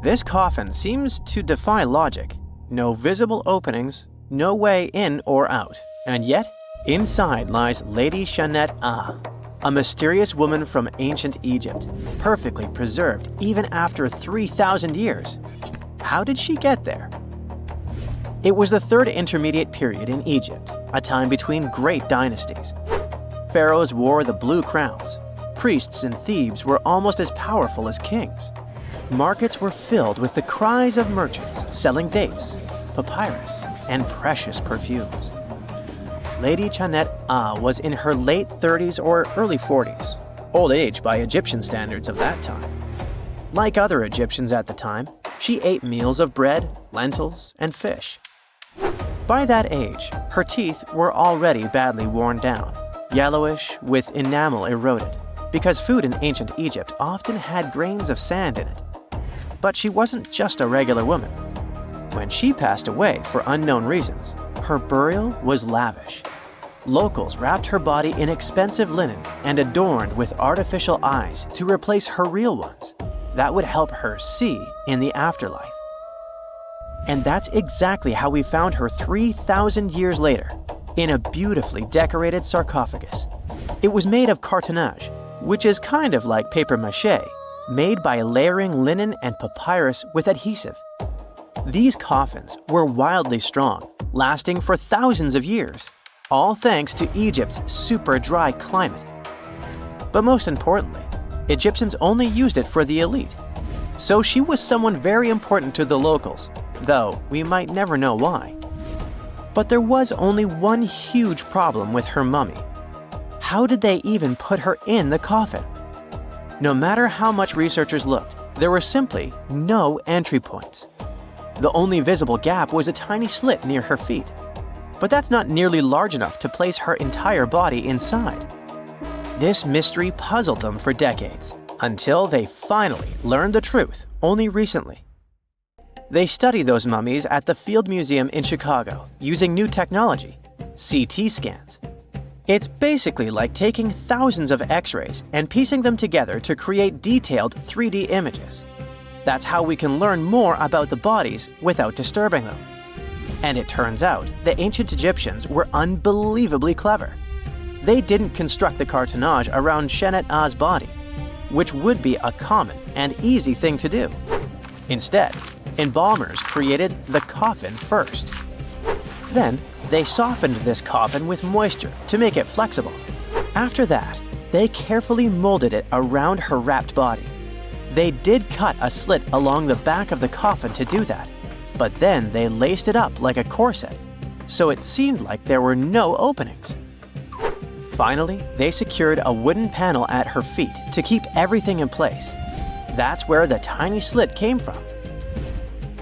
This coffin seems to defy logic. No visible openings, no way in or out, and yet, inside lies Lady Tjanet-A, a mysterious woman from ancient Egypt, perfectly preserved even after 3,000 years. How did she get there? It was the third intermediate period in Egypt, a time between great dynasties. Pharaohs wore the blue crowns. Priests in Thebes were almost as powerful as kings. Markets were filled with the cries of merchants selling dates, papyrus, and precious perfumes. Lady Tjanet-A was in her late 30s or early 40s, old age by Egyptian standards of that time. Like other Egyptians at the time, she ate meals of bread, lentils, and fish. By that age, her teeth were already badly worn down, yellowish with enamel eroded, because food in ancient Egypt often had grains of sand in it. But she wasn't just a regular woman. When she passed away for unknown reasons, her burial was lavish. Locals wrapped her body in expensive linen and adorned with artificial eyes to replace her real ones that would help her see in the afterlife. And that's exactly how we found her 3,000 years later, in a beautifully decorated sarcophagus. It was made of cartonnage, which is kind of like papier-mâché, made by layering linen and papyrus with adhesive. These coffins were wildly strong, lasting for thousands of years, all thanks to Egypt's super dry climate. But most importantly, Egyptians only used it for the elite. So she was someone very important to the locals, though we might never know why. But there was only one huge problem with her mummy. How did they even put her in the coffin? No matter how much researchers looked, there were simply no entry points. The only visible gap was a tiny slit near her feet. But that's not nearly large enough to place her entire body inside. This mystery puzzled them for decades, until they finally learned the truth only recently. They study those mummies at the Field Museum in Chicago using new technology, CT scans. It's basically like taking thousands of X-rays and piecing them together to create detailed 3D images. That's how we can learn more about the bodies without disturbing them. And it turns out the ancient Egyptians were unbelievably clever. They didn't construct the cartonnage around Tjanet-A's body, which would be a common and easy thing to do. Instead, embalmers created the coffin first. Then, they softened this coffin with moisture to make it flexible. After that, they carefully molded it around her wrapped body. They did cut a slit along the back of the coffin to do that, but then they laced it up like a corset, so it seemed like there were no openings. Finally, they secured a wooden panel at her feet to keep everything in place. That's where the tiny slit came from.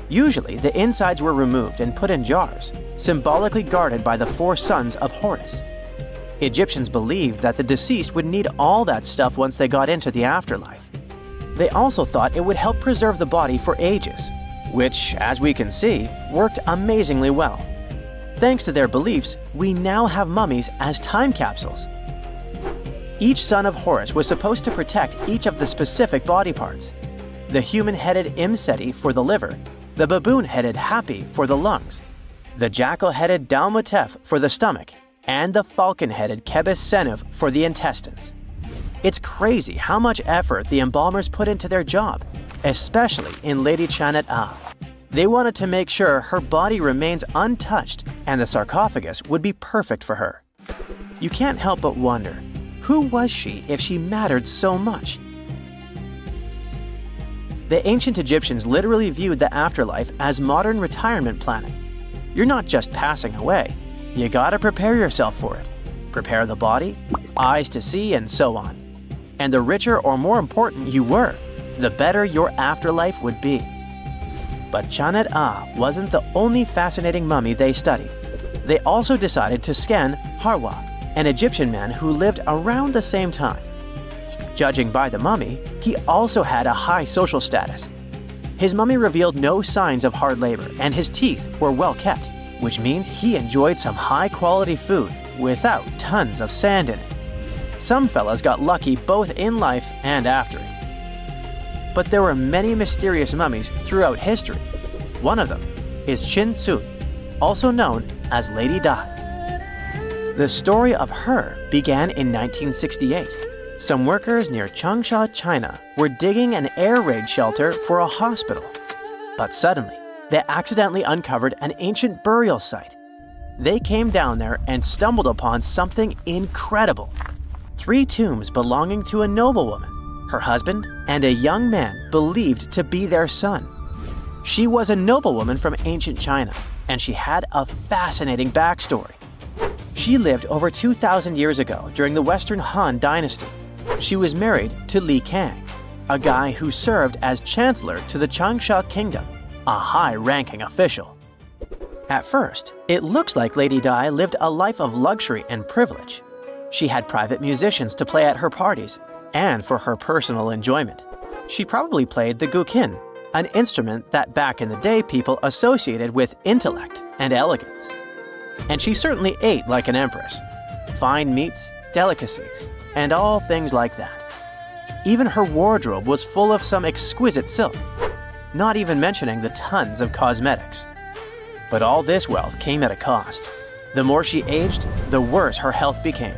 Usually, the insides were removed and put in jars, symbolically guarded by the 4 sons of Horus. Egyptians believed that the deceased would need all that stuff once they got into the afterlife. They also thought it would help preserve the body for ages, which, as we can see, worked amazingly well. Thanks to their beliefs, we now have mummies as time capsules. Each son of Horus was supposed to protect each of the specific body parts. The human-headed Imseti for the liver, the baboon-headed Hapi for the lungs, the jackal-headed Dalmatef for the stomach, and the falcon-headed Kebis Senuv for the intestines. It's crazy how much effort the embalmers put into their job, especially in Lady Tjanet-A. They wanted to make sure her body remains untouched and the sarcophagus would be perfect for her. You can't help but wonder, who was she if she mattered so much? The ancient Egyptians literally viewed the afterlife as modern retirement planning. You're not just passing away, you gotta prepare yourself for it. Prepare the body, eyes to see, and so on. And the richer or more important you were, the better your afterlife would be. But Tjanet-A wasn't the only fascinating mummy they studied. They also decided to scan Harwa, an Egyptian man who lived around the same time. Judging by the mummy, he also had a high social status. His mummy revealed no signs of hard labor, and his teeth were well kept, which means he enjoyed some high-quality food without tons of sand in it. Some fellas got lucky both in life and after it. but there were many mysterious mummies throughout history. One of them is Chin Tzu, also known as Lady Di. The story of her began in 1968. Some workers near Changsha, China were digging an air raid shelter for a hospital. But suddenly, they accidentally uncovered an ancient burial site. They came down there and stumbled upon something incredible. 3 tombs belonging to a noblewoman, her husband, and a young man believed to be their son. She was a noblewoman from ancient China, and she had a fascinating backstory. She lived over 2,000 years ago during the Western Han Dynasty. She was married to Li Kang, a guy who served as chancellor to the Changsha Kingdom, a high-ranking official. At first, it looks like Lady Di lived a life of luxury and privilege. She had private musicians to play at her parties and for her personal enjoyment. She probably played the guqin, an instrument that back in the day people associated with intellect and elegance. And she certainly ate like an empress. Fine meats, delicacies, and all things like that. Even her wardrobe was full of some exquisite silk, not even mentioning the tons of cosmetics. But all this wealth came at a cost. The more she aged, the worse her health became.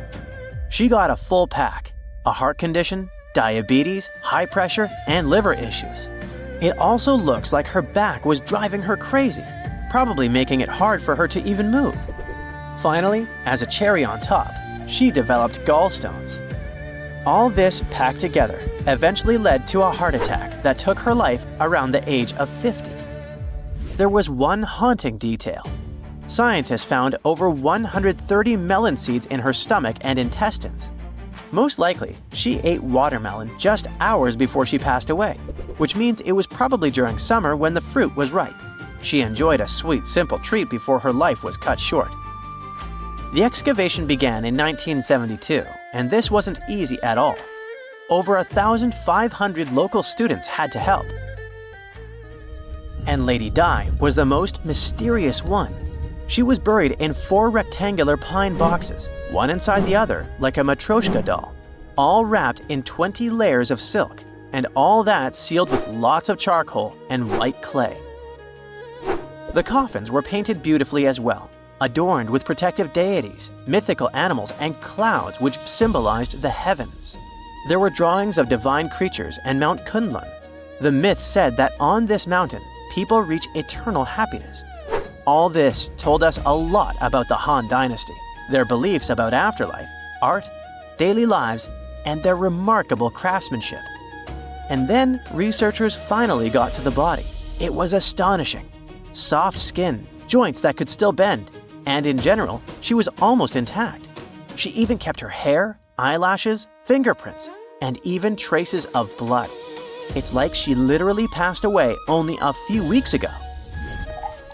She got a full pack: a heart condition, diabetes, high pressure, and liver issues. It also looks like her back was driving her crazy, probably making it hard for her to even move. Finally, as a cherry on top, she developed gallstones. All this packed together eventually led to a heart attack that took her life around the age of 50. There was one haunting detail. Scientists found over 130 melon seeds in her stomach and intestines. Most likely, she ate watermelon just hours before she passed away, which means it was probably during summer when the fruit was ripe. She enjoyed a sweet, simple treat before her life was cut short. The excavation began in 1972, and this wasn't easy at all. Over 1,500 local students had to help. And Lady Di was the most mysterious one. She was buried in 4 rectangular pine boxes, one inside the other like a Matryoshka doll, all wrapped in 20 layers of silk, and all that sealed with lots of charcoal and white clay. The coffins were painted beautifully as well, adorned with protective deities, mythical animals, and clouds which symbolized the heavens. There were drawings of divine creatures and Mount Kunlun. The myth said that on this mountain, people reach eternal happiness. All this told us a lot about the Han Dynasty, their beliefs about afterlife, art, daily lives, and their remarkable craftsmanship. And then researchers finally got to the body. It was astonishing. Soft skin, joints that could still bend, and in general, she was almost intact. She even kept her hair, eyelashes, fingerprints, and even traces of blood. It's like she literally passed away only a few weeks ago.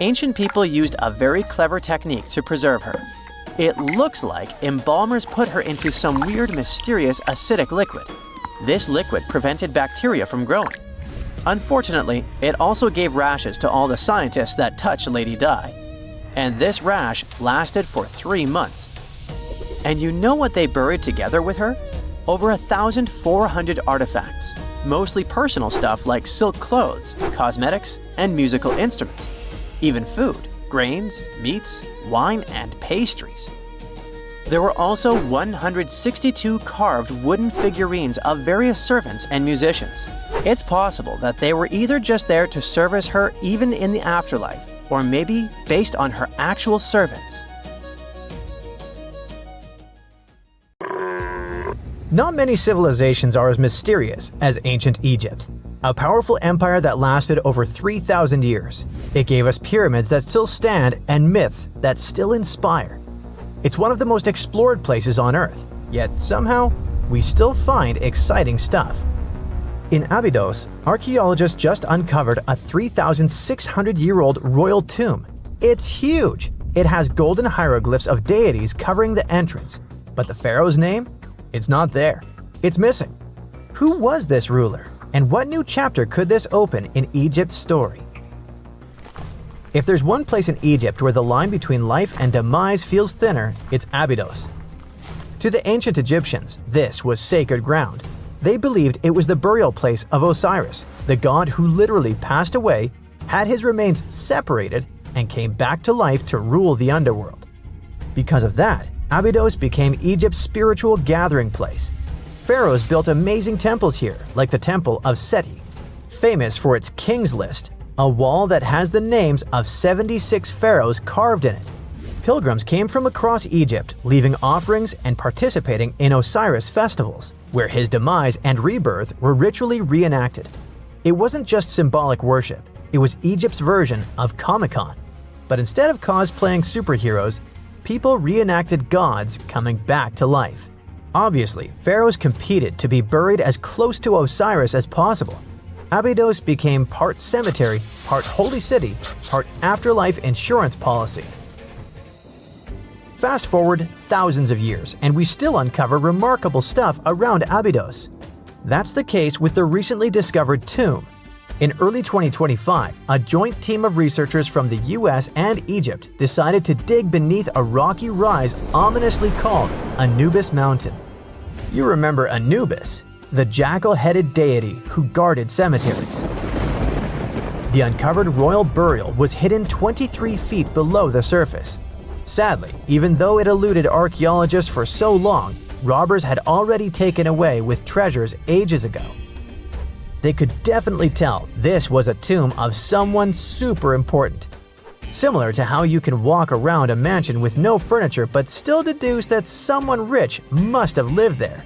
Ancient people used a very clever technique to preserve her. It looks like embalmers put her into some weird, mysterious acidic liquid. This liquid prevented bacteria from growing. Unfortunately, it also gave rashes to all the scientists that touched Lady Di. And this rash lasted for 3 months. And you know what they buried together with her? Over 1,400 artifacts, mostly personal stuff like silk clothes, cosmetics, and musical instruments. Even food, grains, meats, wine, and pastries. There were also 162 carved wooden figurines of various servants and musicians. It's possible that they were either just there to service her even in the afterlife, or maybe based on her actual servants. Not many civilizations are as mysterious as ancient Egypt. A powerful empire that lasted over 3,000 years. It gave us pyramids that still stand and myths that still inspire. It's one of the most explored places on Earth, yet somehow, we still find exciting stuff. In Abidos, archaeologists just uncovered a 3,600-year-old royal tomb. It's huge! It has golden hieroglyphs of deities covering the entrance. But the pharaoh's name? It's not there. It's missing. Who was this ruler? And what new chapter could this open in Egypt's story? If there's one place in Egypt where the line between life and demise feels thinner, it's Abidos. To the ancient Egyptians, this was sacred ground. They believed it was the burial place of Osiris, the god who literally passed away, had his remains separated, and came back to life to rule the underworld. Because of that, Abidos became Egypt's spiritual gathering place. Pharaohs built amazing temples here, like the Temple of Seti, famous for its King's List, a wall that has the names of 76 pharaohs carved in it. Pilgrims came from across Egypt, leaving offerings and participating in Osiris festivals, where his demise and rebirth were ritually reenacted. It wasn't just symbolic worship, it was Egypt's version of Comic-Con. But instead of cosplaying superheroes, people reenacted gods coming back to life. Obviously, pharaohs competed to be buried as close to Osiris as possible. Abydos became part cemetery, part holy city, part afterlife insurance policy. Fast forward thousands of years, and we still uncover remarkable stuff around Abydos. That's the case with the recently discovered tomb. In early 2025, a joint team of researchers from the US and Egypt decided to dig beneath a rocky rise ominously called Anubis Mountain. You remember Anubis, the jackal-headed deity who guarded cemeteries. The uncovered royal burial was hidden 23 feet below the surface. Sadly, even though it eluded archaeologists for so long, robbers had already taken away with treasures ages ago. They could definitely tell this was a tomb of someone super important. Similar to how you can walk around a mansion with no furniture but still deduce that someone rich must have lived there.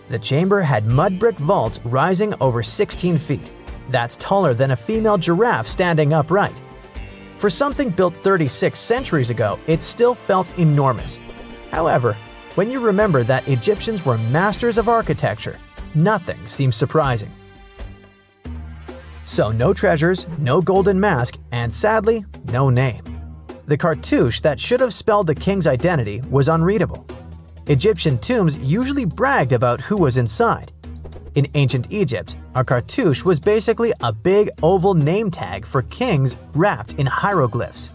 The chamber had mud brick vaults rising over 16 feet. That's taller than a female giraffe standing upright. For something built 36 centuries ago, it still felt enormous. However, when you remember that Egyptians were masters of architecture, nothing seems surprising. So no treasures, no golden mask, and sadly, no name. The cartouche that should have spelled the king's identity was unreadable. Egyptian tombs usually bragged about who was inside. In ancient Egypt, a cartouche was basically a big oval name tag for kings wrapped in hieroglyphs.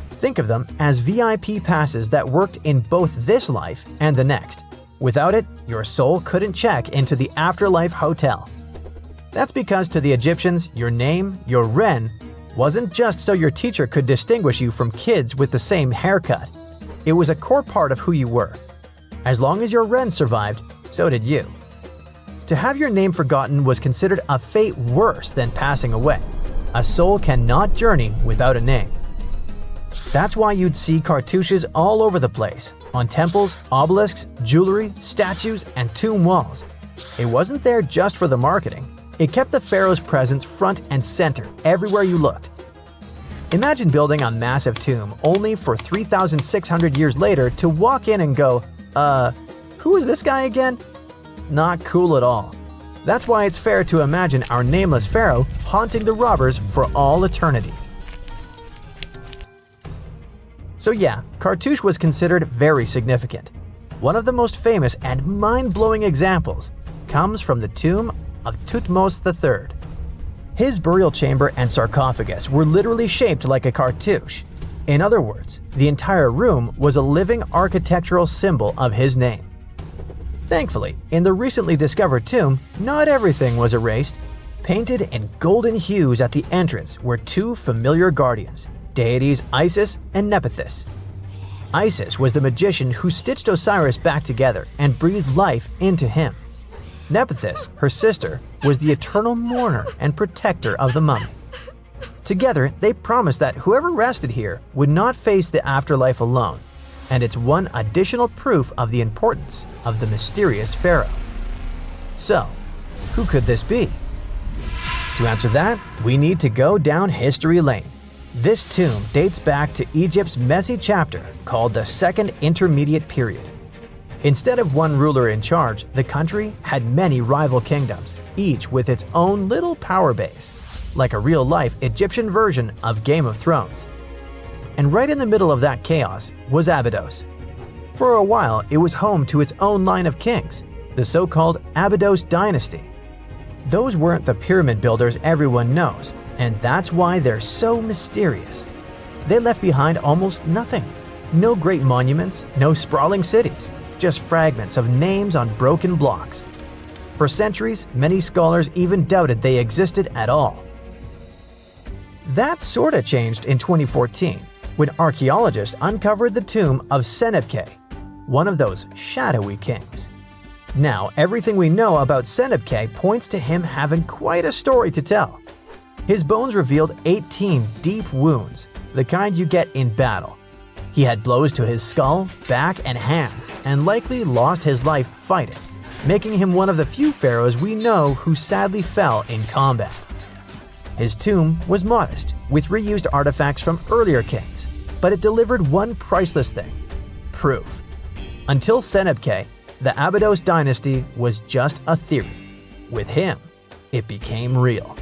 Think of them as VIP passes that worked in both this life and the next. Without it, your soul couldn't check into the afterlife hotel. That's because to the Egyptians, your name, your Ren, wasn't just so your teacher could distinguish you from kids with the same haircut. It was a core part of who you were. As long as your Ren survived, so did you. To have your name forgotten was considered a fate worse than passing away. A soul cannot journey without a name. That's why you'd see cartouches all over the place, on temples, obelisks, jewelry, statues, and tomb walls. It wasn't there just for the marketing. It kept the pharaoh's presence front and center everywhere you looked. Imagine building a massive tomb only for 3,600 years later to walk in and go, who is this guy again? Not cool at all. That's why it's fair to imagine our nameless pharaoh haunting the robbers for all eternity. So yeah, cartouche was considered very significant. One of the most famous and mind-blowing examples comes from the tomb of Thutmose III. His burial chamber and sarcophagus were literally shaped like a cartouche. In other words, the entire room was a living architectural symbol of his name. Thankfully, in the recently discovered tomb, not everything was erased. Painted in golden hues at the entrance were two familiar guardians, deities Isis and Nephthys. Isis was the magician who stitched Osiris back together and breathed life into him. Nephthys, her sister, was the eternal mourner and protector of the mummy. Together, they promised that whoever rested here would not face the afterlife alone, and it's one additional proof of the importance of the mysterious pharaoh. So, who could this be? To answer that, we need to go down history lane. This tomb dates back to Egypt's messy chapter called the Second Intermediate Period. Instead of one ruler in charge, the country had many rival kingdoms, each with its own little power base, like a real-life Egyptian version of Game of Thrones. And right in the middle of that chaos was Abydos. For a while, it was home to its own line of kings, the so-called Abydos dynasty. Those weren't the pyramid builders everyone knows, and that's why they're so mysterious. They left behind almost nothing. No great monuments, no sprawling cities, just fragments of names on broken blocks. For centuries, many scholars even doubted they existed at all. That sorta changed in 2014 when archaeologists uncovered the tomb of Senebkay, one of those shadowy kings. Now, everything we know about Senebkay points to him having quite a story to tell. His bones revealed 18 deep wounds, the kind you get in battle. He had blows to his skull, back, and hands, and likely lost his life fighting, making him one of the few pharaohs we know who sadly fell in combat. His tomb was modest, with reused artifacts from earlier kings, but it delivered one priceless thing: proof. Until Senebkay, the Abidos dynasty was just a theory. With him, it became real.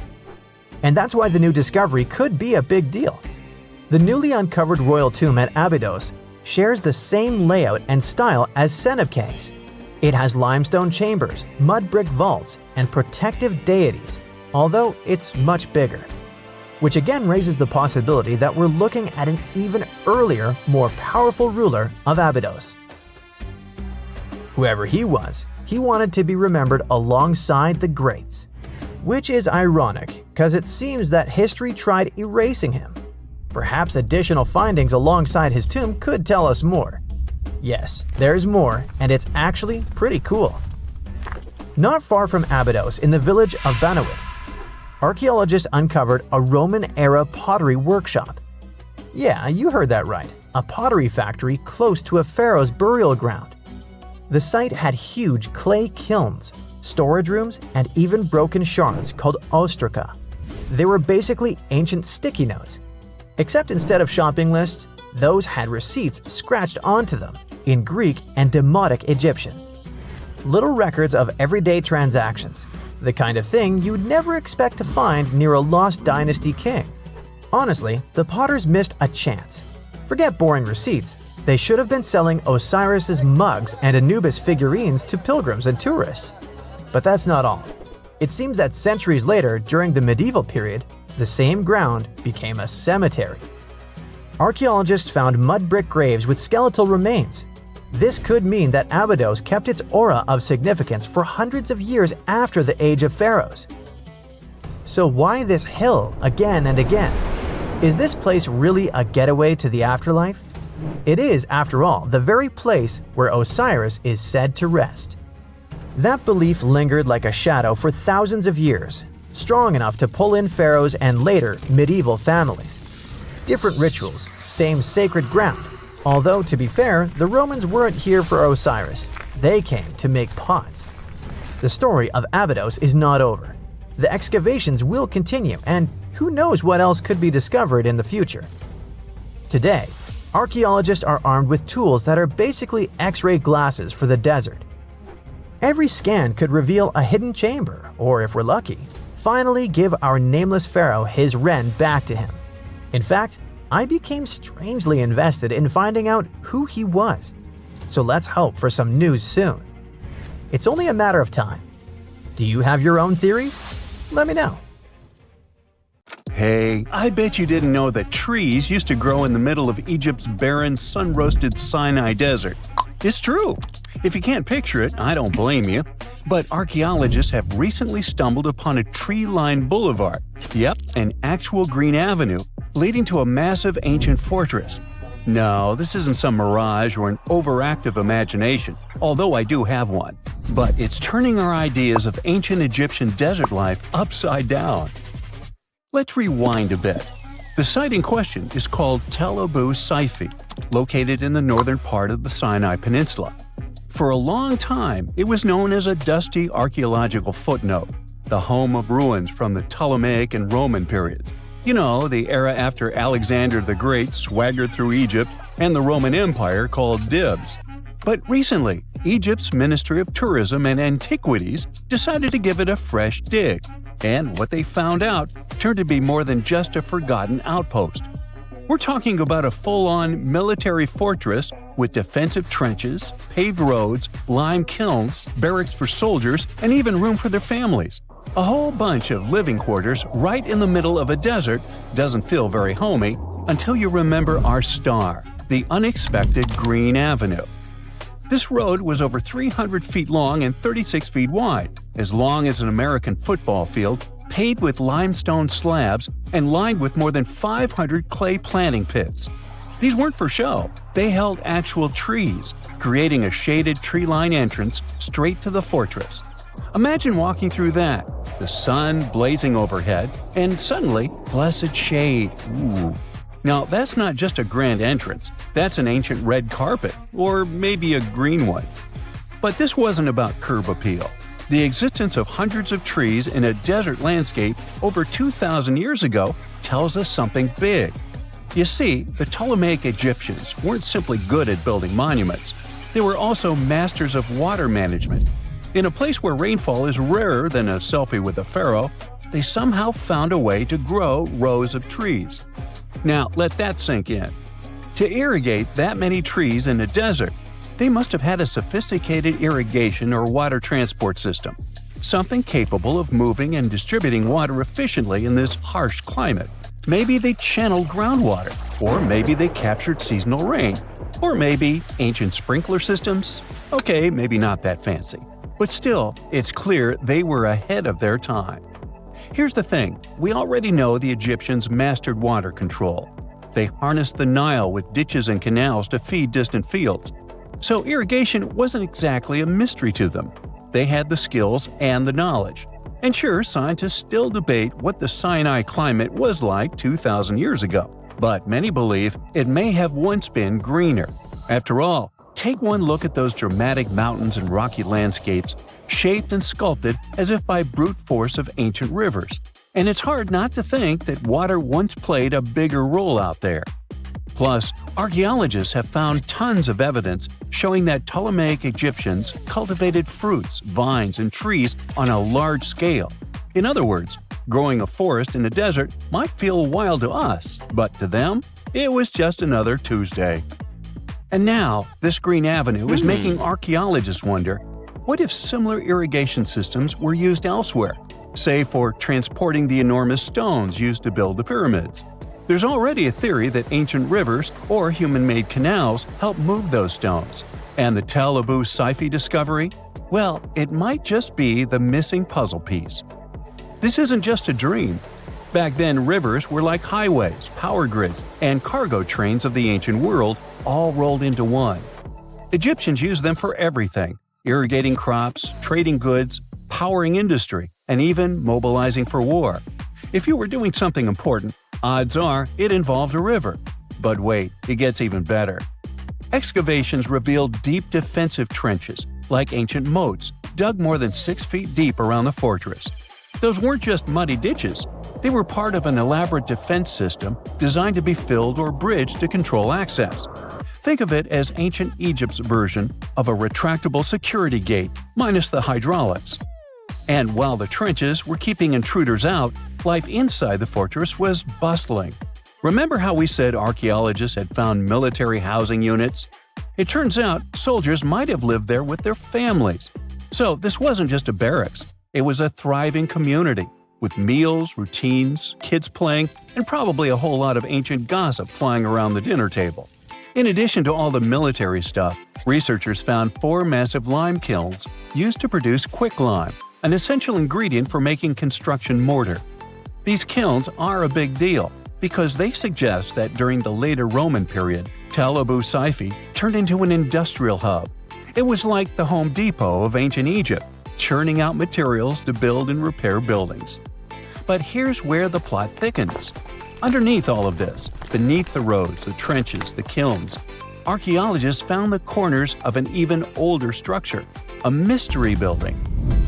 And that's why the new discovery could be a big deal. The newly uncovered royal tomb at Abidos shares the same layout and style as Senebkay's. It has limestone chambers, mud brick vaults, and protective deities, although it's much bigger. Which again raises the possibility that we're looking at an even earlier, more powerful ruler of Abidos. Whoever he was, he wanted to be remembered alongside the greats. Which is ironic, because it seems that history tried erasing him. Perhaps additional findings alongside his tomb could tell us more. Yes, there's more, and it's actually pretty cool. Not far from Abidos, in the village of Banawit, archaeologists uncovered a Roman-era pottery workshop. Yeah, you heard that right, a pottery factory close to a pharaoh's burial ground. The site had huge clay kilns, storage rooms, and even broken shards called ostraca. They were basically ancient sticky notes. Except instead of shopping lists, those had receipts scratched onto them in Greek and Demotic Egyptian. Little records of everyday transactions, the kind of thing you'd never expect to find near a lost dynasty king. Honestly, the potters missed a chance. Forget boring receipts, they should have been selling Osiris's mugs and Anubis figurines to pilgrims and tourists. But that's not all. It seems that centuries later, during the medieval period, the same ground became a cemetery. Archaeologists found mud brick graves with skeletal remains. This could mean that Abydos kept its aura of significance for hundreds of years after the age of pharaohs. So why this hill again and again? Is this place really a getaway to the afterlife? It is, after all, the very place where Osiris is said to rest. That belief lingered like a shadow for thousands of years, strong enough to pull in pharaohs and later medieval families. Different rituals, same sacred ground. Although, to be fair, the Romans weren't here for Osiris. They came to make pots. The story of Abydos is not over. The excavations will continue, and who knows what else could be discovered in the future. Today, archaeologists are armed with tools that are basically X-ray glasses for the desert. Every scan could reveal a hidden chamber, or if we're lucky, finally give our nameless pharaoh his wren back to him. In fact, I became strangely invested in finding out who he was. So let's hope for some news soon. It's only a matter of time. Do you have your own theories? Let me know. Hey, I bet you didn't know that trees used to grow in the middle of Egypt's barren, sun-roasted Sinai desert. It's true. If you can't picture it, I don't blame you. But archaeologists have recently stumbled upon a tree-lined boulevard. Yep, an actual green avenue leading to a massive ancient fortress. No, this isn't some mirage or an overactive imagination, although I do have one. But it's turning our ideas of ancient Egyptian desert life upside down. Let's rewind a bit. The site in question is called Tel Abu Saifi, located in the northern part of the Sinai Peninsula. For a long time, it was known as a dusty archaeological footnote, the home of ruins from the Ptolemaic and Roman periods. You know, the era after Alexander the Great swaggered through Egypt and the Roman Empire called dibs. But recently, Egypt's Ministry of Tourism and Antiquities decided to give it a fresh dig. And what they found out turned to be more than just a forgotten outpost. We're talking about a full-on military fortress with defensive trenches, paved roads, lime kilns, barracks for soldiers, and even room for their families. A whole bunch of living quarters right in the middle of a desert doesn't feel very homey until you remember our star, the unexpected Green Avenue. This road was over 300 feet long and 36 feet wide, as long as an American football field, paved with limestone slabs and lined with more than 500 clay planting pits. These weren't for show, they held actual trees, creating a shaded tree-line entrance straight to the fortress. Imagine walking through that, the sun blazing overhead, and suddenly, blessed shade. Ooh. Now, that's not just a grand entrance, that's an ancient red carpet, or maybe a green one. But this wasn't about curb appeal. The existence of hundreds of trees in a desert landscape over 2,000 years ago tells us something big. You see, the Ptolemaic Egyptians weren't simply good at building monuments. They were also masters of water management. In a place where rainfall is rarer than a selfie with a pharaoh, they somehow found a way to grow rows of trees. Now, let that sink in. To irrigate that many trees in a desert, they must have had a sophisticated irrigation or water transport system, something capable of moving and distributing water efficiently in this harsh climate. Maybe they channeled groundwater, or maybe they captured seasonal rain, or maybe ancient sprinkler systems. Okay, maybe not that fancy. But still, it's clear they were ahead of their time. Here's the thing, we already know the Egyptians mastered water control. They harnessed the Nile with ditches and canals to feed distant fields. So irrigation wasn't exactly a mystery to them. They had the skills and the knowledge. And sure, scientists still debate what the Sinai climate was like 2,000 years ago, but many believe it may have once been greener. After all, take one look at those dramatic mountains and rocky landscapes, shaped and sculpted as if by brute force of ancient rivers. And it's hard not to think that water once played a bigger role out there. Plus, archaeologists have found tons of evidence showing that Ptolemaic Egyptians cultivated fruits, vines, and trees on a large scale. In other words, growing a forest in a desert might feel wild to us, but to them, it was just another Tuesday. And now, this green avenue is making archaeologists wonder, what if similar irrigation systems were used elsewhere, say for transporting the enormous stones used to build the pyramids? There's already a theory that ancient rivers or human-made canals helped move those stones. And the Tel Abu Saifi discovery? Well, it might just be the missing puzzle piece. This isn't just a dream. Back then, rivers were like highways, power grids, and cargo trains of the ancient world, all rolled into one. Egyptians used them for everything, irrigating crops, trading goods, powering industry, and even mobilizing for war. If you were doing something important, odds are it involved a river. But wait, it gets even better. Excavations revealed deep defensive trenches, like ancient moats, dug more than 6 feet deep around the fortress. Those weren't just muddy ditches. They were part of an elaborate defense system designed to be filled or bridged to control access. Think of it as ancient Egypt's version of a retractable security gate, minus the hydraulics. And while the trenches were keeping intruders out, life inside the fortress was bustling. Remember how we said archaeologists had found military housing units? It turns out soldiers might have lived there with their families. So this wasn't just a barracks, it was a thriving community, with meals, routines, kids playing, and probably a whole lot of ancient gossip flying around the dinner table. In addition to all the military stuff, researchers found 4 massive lime kilns used to produce quicklime, an essential ingredient for making construction mortar. These kilns are a big deal because they suggest that during the later Roman period, Tel Abu Saifi turned into an industrial hub. It was like the Home Depot of ancient Egypt, churning out materials to build and repair buildings. But here's where the plot thickens. Underneath all of this, beneath the roads, the trenches, the kilns, archaeologists found the corners of an even older structure, a mystery building.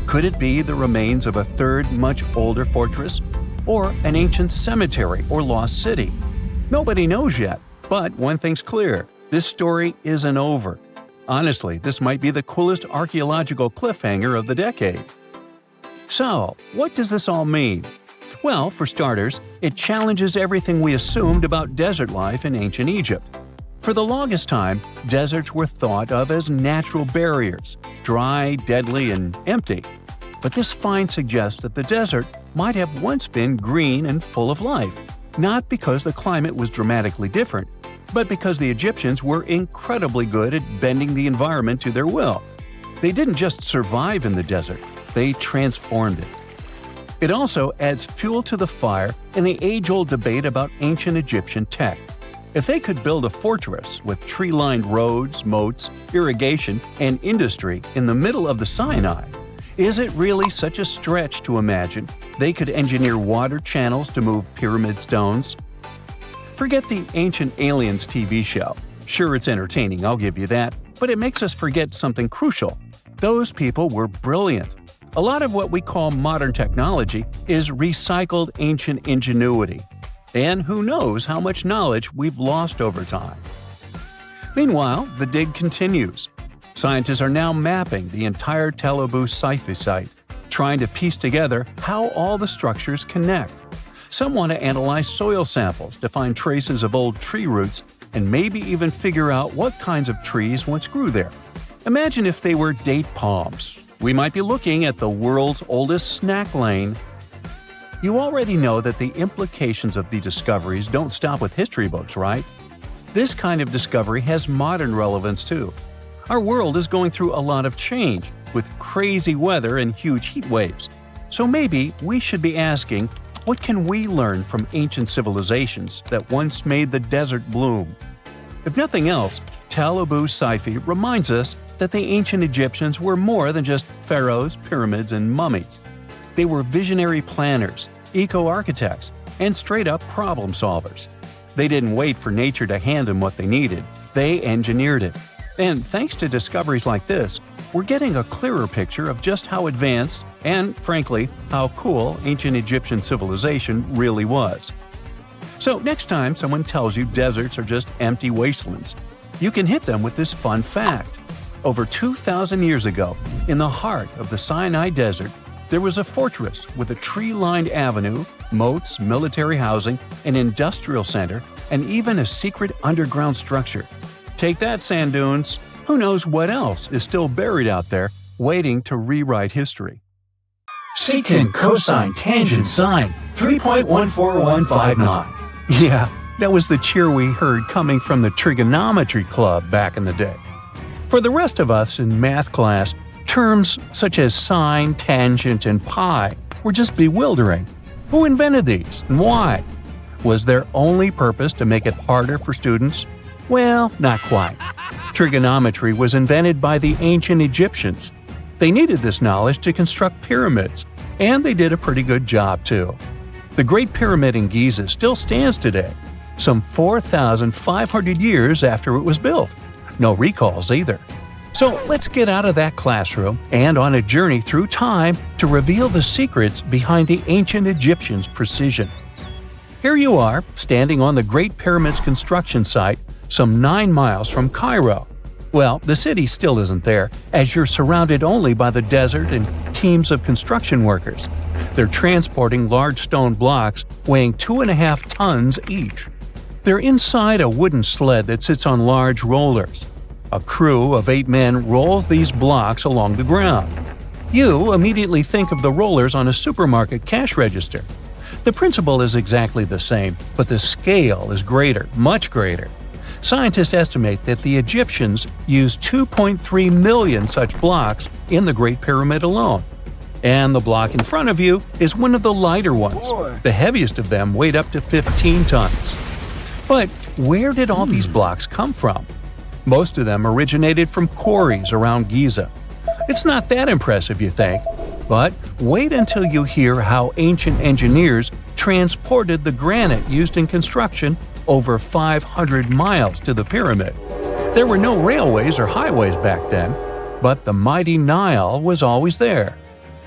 Could it be the remains of a third, much older fortress? Or an ancient cemetery or lost city? Nobody knows yet, but one thing's clear, this story isn't over. Honestly, this might be the coolest archaeological cliffhanger of the decade. So, what does this all mean? Well, for starters, it challenges everything we assumed about desert life in ancient Egypt. For the longest time, deserts were thought of as natural barriers, dry, deadly, and empty. But this find suggests that the desert might have once been green and full of life, not because the climate was dramatically different, but because the Egyptians were incredibly good at bending the environment to their will. They didn't just survive in the desert, they transformed it. It also adds fuel to the fire in the age-old debate about ancient Egyptian tech. If they could build a fortress with tree-lined roads, moats, irrigation, and industry in the middle of the Sinai, is it really such a stretch to imagine they could engineer water channels to move pyramid stones? Forget the Ancient Aliens TV show. Sure, it's entertaining, I'll give you that, but it makes us forget something crucial. Those people were brilliant. A lot of what we call modern technology is recycled ancient ingenuity. And who knows how much knowledge we've lost over time. Meanwhile, the dig continues. Scientists are now mapping the entire Tel Abydos site, trying to piece together how all the structures connect. Some want to analyze soil samples to find traces of old tree roots and maybe even figure out what kinds of trees once grew there. Imagine if they were date palms. We might be looking at the world's oldest snack lane. You already know that the implications of the discoveries don't stop with history books, right? This kind of discovery has modern relevance too. Our world is going through a lot of change, with crazy weather and huge heat waves. So maybe we should be asking, what can we learn from ancient civilizations that once made the desert bloom? If nothing else, Tel Abydos Sci-Fi reminds us that the ancient Egyptians were more than just pharaohs, pyramids, and mummies. They were visionary planners, eco-architects, and straight-up problem solvers. They didn't wait for nature to hand them what they needed. They engineered it. And thanks to discoveries like this, we're getting a clearer picture of just how advanced and, frankly, how cool ancient Egyptian civilization really was. So next time someone tells you deserts are just empty wastelands, you can hit them with this fun fact. Over 2,000 years ago, in the heart of the Sinai Desert, there was a fortress with a tree-lined avenue, moats, military housing, an industrial center, and even a secret underground structure. Take that, sand dunes! Who knows what else is still buried out there, waiting to rewrite history? Secant, cosine, tangent, sine, 3.14159. Yeah, that was the cheer we heard coming from the trigonometry club back in the day. For the rest of us in math class, terms such as sine, tangent, and pi were just bewildering. Who invented these and why? Was their only purpose to make it harder for students? Well, not quite. Trigonometry was invented by the ancient Egyptians. They needed this knowledge to construct pyramids, and they did a pretty good job too. The Great Pyramid in Giza still stands today, some 4,500 years after it was built. No recalls either. So let's get out of that classroom and on a journey through time to reveal the secrets behind the ancient Egyptians' precision. Here you are, standing on the Great Pyramid's construction site, some 9 miles from Cairo. Well, the city still isn't there, as you're surrounded only by the desert and teams of construction workers. They're transporting large stone blocks weighing 2.5 tons each. They're inside a wooden sled that sits on large rollers. A crew of 8 men rolls these blocks along the ground. You immediately think of the rollers on a supermarket cash register. The principle is exactly the same, but the scale is greater, much greater. Scientists estimate that the Egyptians used 2.3 million such blocks in the Great Pyramid alone. And the block in front of you is one of the lighter ones. The heaviest of them weighed up to 15 tons. But where did all these blocks come from? Most of them originated from quarries around Giza. It's not that impressive, you think? But wait until you hear how ancient engineers transported the granite used in construction over 500 miles to the pyramid. There were no railways or highways back then, but the mighty Nile was always there.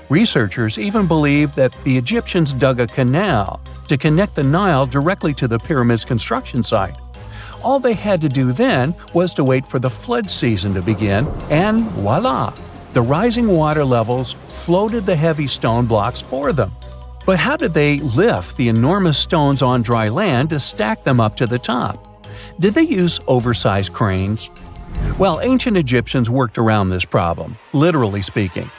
Researchers even believe that the Egyptians dug a canal to connect the Nile directly to the pyramid's construction site. All they had to do then was to wait for the flood season to begin, and voila! The rising water levels floated the heavy stone blocks for them. But how did they lift the enormous stones on dry land to stack them up to the top? Did they use oversized cranes? Well, ancient Egyptians worked around this problem, literally speaking.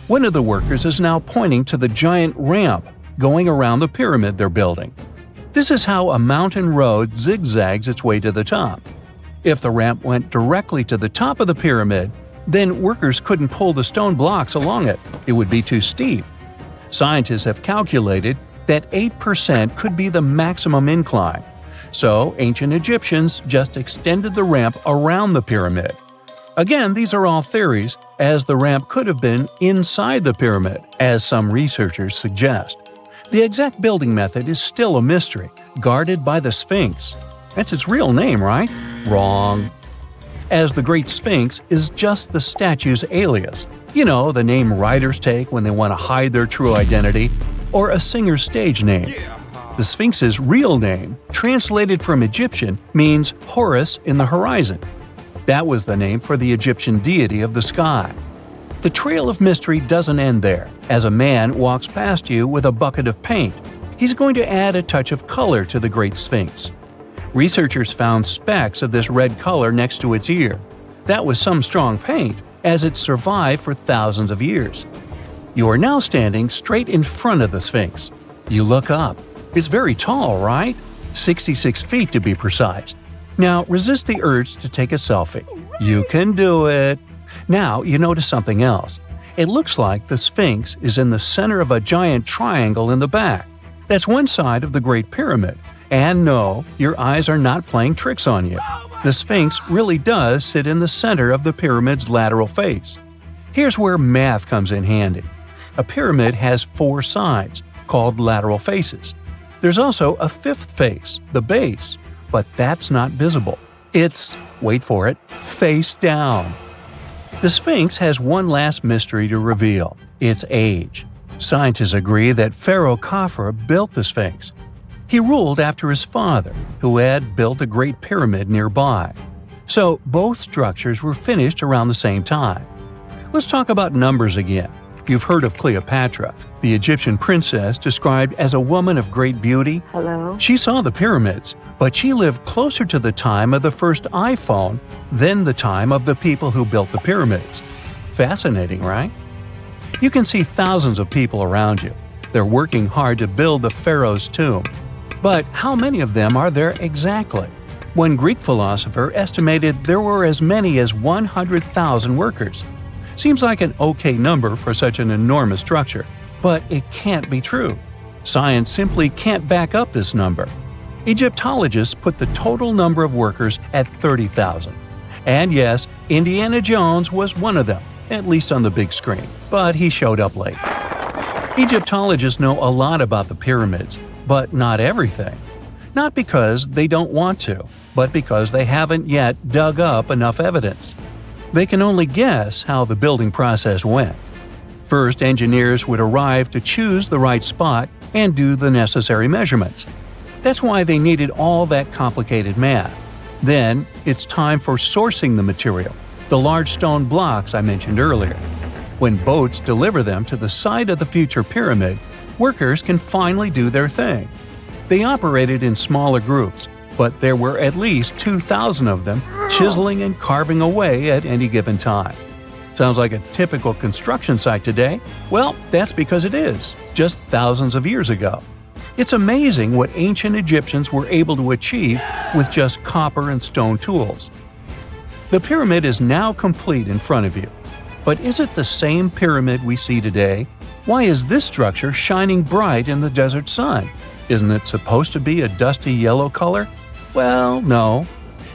One of the workers is now pointing to the giant ramp going around the pyramid they're building. This is how a mountain road zigzags its way to the top. If the ramp went directly to the top of the pyramid, Then workers couldn't pull the stone blocks along it. It would be too steep. Scientists have calculated that 8% could be the maximum incline. So ancient Egyptians just extended the ramp around the pyramid. Again, these are all theories, as the ramp could have been inside the pyramid, as some researchers suggest. The exact building method is still a mystery, guarded by the Sphinx. That's its real name, right? Wrong. As the Great Sphinx is just the statue's alias. You know, the name writers take when they want to hide their true identity, or a singer's stage name. The Sphinx's real name, translated from Egyptian, means Horus in the horizon. That was the name for the Egyptian deity of the sky. The trail of mystery doesn't end there. As a man walks past you with a bucket of paint, he's going to add a touch of color to the Great Sphinx. Researchers found specks of this red color next to its ear. That was some strong paint, as it survived for thousands of years. You are now standing straight in front of the Sphinx. You look up. It's very tall, right? 66 feet to be precise. Now resist the urge to take a selfie. You can do it. Now you notice something else. It looks like the Sphinx is in the center of a giant triangle in the back. That's one side of the Great Pyramid. And no, your eyes are not playing tricks on you. The Sphinx really does sit in the center of the pyramid's lateral face. Here's where math comes in handy. A pyramid has 4 sides, called lateral faces. There's also a 5th face, the base, but that's not visible. It's, wait for it, face down. The Sphinx has one last mystery to reveal: its age. Scientists agree that Pharaoh Khafre built the Sphinx. He ruled after his father, who had built a great pyramid nearby. So both structures were finished around the same time. Let's talk about numbers again. You've heard of Cleopatra, the Egyptian princess described as a woman of great beauty. Hello? She saw the pyramids, but she lived closer to the time of the first iPhone than the time of the people who built the pyramids. Fascinating, right? You can see thousands of people around you. They're working hard to build the pharaoh's tomb. But how many of them are there exactly? One Greek philosopher estimated there were as many as 100,000 workers. Seems like an okay number for such an enormous structure, but it can't be true. Science simply can't back up this number. Egyptologists put the total number of workers at 30,000. And yes, Indiana Jones was one of them, at least on the big screen, but he showed up late. Egyptologists know a lot about the pyramids, but not everything. Not because they don't want to, but because they haven't yet dug up enough evidence. They can only guess how the building process went. First, engineers would arrive to choose the right spot and do the necessary measurements. That's why they needed all that complicated math. Then, it's time for sourcing the material, the large stone blocks I mentioned earlier. When boats deliver them to the site of the future pyramid, workers can finally do their thing. They operated in smaller groups, but there were at least 2,000 of them chiseling and carving away at any given time. Sounds like a typical construction site today? Well, that's because it is, just thousands of years ago. It's amazing what ancient Egyptians were able to achieve with just copper and stone tools. The pyramid is now complete in front of you. But is it the same pyramid we see today? Why is this structure shining bright in the desert sun? Isn't it supposed to be a dusty yellow color? Well, no.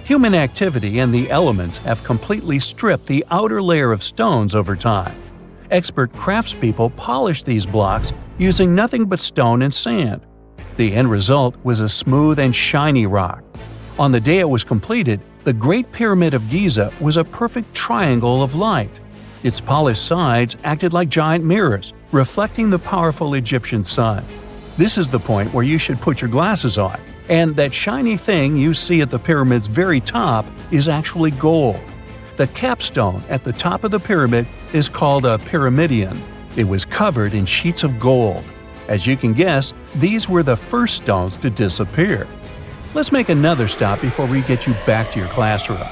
Human activity and the elements have completely stripped the outer layer of stones over time. Expert craftspeople polished these blocks using nothing but stone and sand. The end result was a smooth and shiny rock. On the day it was completed, the Great Pyramid of Giza was a perfect triangle of light. Its polished sides acted like giant mirrors, reflecting the powerful Egyptian sun. This is the point where you should put your glasses on, and that shiny thing you see at the pyramid's very top is actually gold. The capstone at the top of the pyramid is called a pyramidion. It was covered in sheets of gold. As you can guess, these were the first stones to disappear. Let's make another stop before we get you back to your classroom.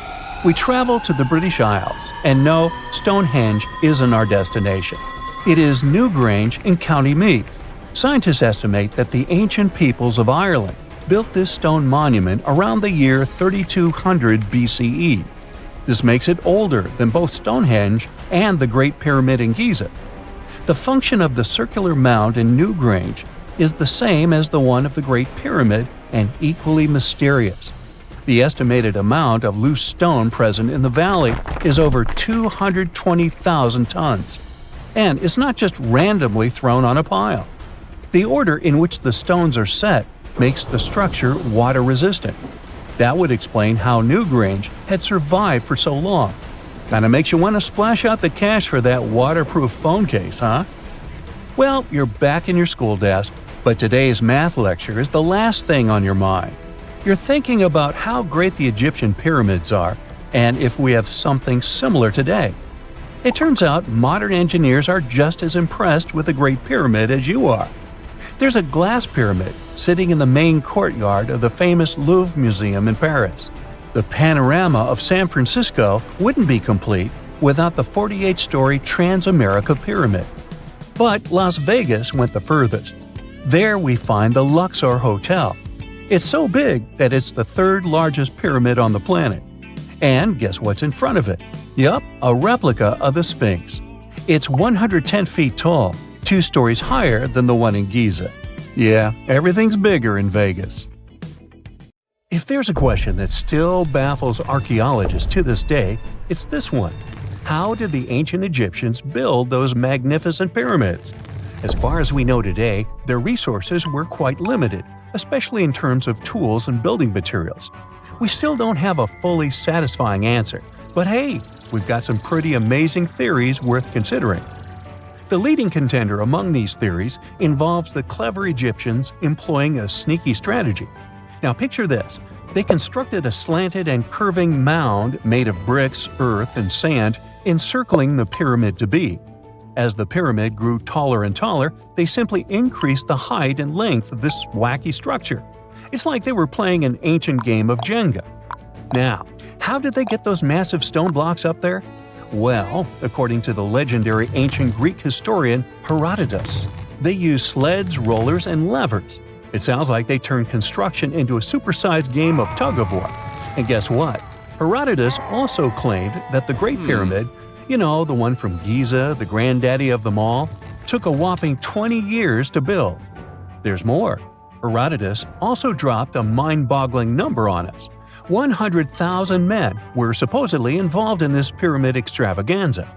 We travel to the British Isles, and no, Stonehenge isn't our destination. It is Newgrange in County Meath. Scientists estimate that the ancient peoples of Ireland built this stone monument around the year 3200 BCE. This makes it older than both Stonehenge and the Great Pyramid in Giza. The function of the circular mound in Newgrange is the same as the one of the Great Pyramid and equally mysterious. The estimated amount of loose stone present in the valley is over 220,000 tons. And it's not just randomly thrown on a pile. The order in which the stones are set makes the structure water-resistant. That would explain how Newgrange had survived for so long. Kinda makes you want to splash out the cash for that waterproof phone case, huh? Well, you're back in your school desk, but today's math lecture is the last thing on your mind. You're thinking about how great the Egyptian pyramids are, and if we have something similar today. It turns out modern engineers are just as impressed with the Great Pyramid as you are. There's a glass pyramid sitting in the main courtyard of the famous Louvre Museum in Paris. The panorama of San Francisco wouldn't be complete without the 48-story Transamerica Pyramid. But Las Vegas went the furthest. There we find the Luxor Hotel. It's so big that it's the third largest pyramid on the planet. And guess what's in front of it? Yup, a replica of the Sphinx. It's 110 feet tall, 2 stories higher than the one in Giza. Yeah, everything's bigger in Vegas. If there's a question that still baffles archaeologists to this day, it's this one. How did the ancient Egyptians build those magnificent pyramids? As far as we know today, their resources were quite limited, especially in terms of tools and building materials. We still don't have a fully satisfying answer, but hey, we've got some pretty amazing theories worth considering. The leading contender among these theories involves the clever Egyptians employing a sneaky strategy. Now picture this. They constructed a slanted and curving mound made of bricks, earth, and sand encircling the pyramid to be. As the pyramid grew taller and taller, they simply increased the height and length of this wacky structure. It's like they were playing an ancient game of Jenga. Now, how did they get those massive stone blocks up there? Well, according to the legendary ancient Greek historian Herodotus, they used sleds, rollers, and levers. It sounds like they turned construction into a supersized game of tug-of-war. And guess what? Herodotus also claimed that the Great Pyramid, you know, the one from Giza, the granddaddy of them all, took a whopping 20 years to build. There's more. Abidos also dropped a mind-boggling number on us. 100,000 men were supposedly involved in this pyramid extravaganza.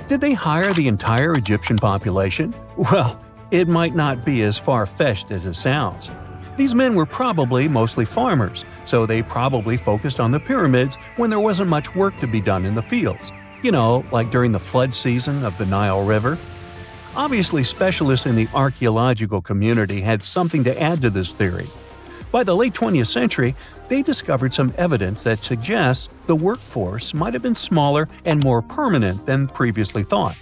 Did they hire the entire Egyptian population? Well, it might not be as far-fetched as it sounds. These men were probably mostly farmers, so they probably focused on the pyramids when there wasn't much work to be done in the fields. You know, like during the flood season of the Nile River. Obviously, specialists in the archaeological community had something to add to this theory. By the late 20th century, they discovered some evidence that suggests the workforce might have been smaller and more permanent than previously thought.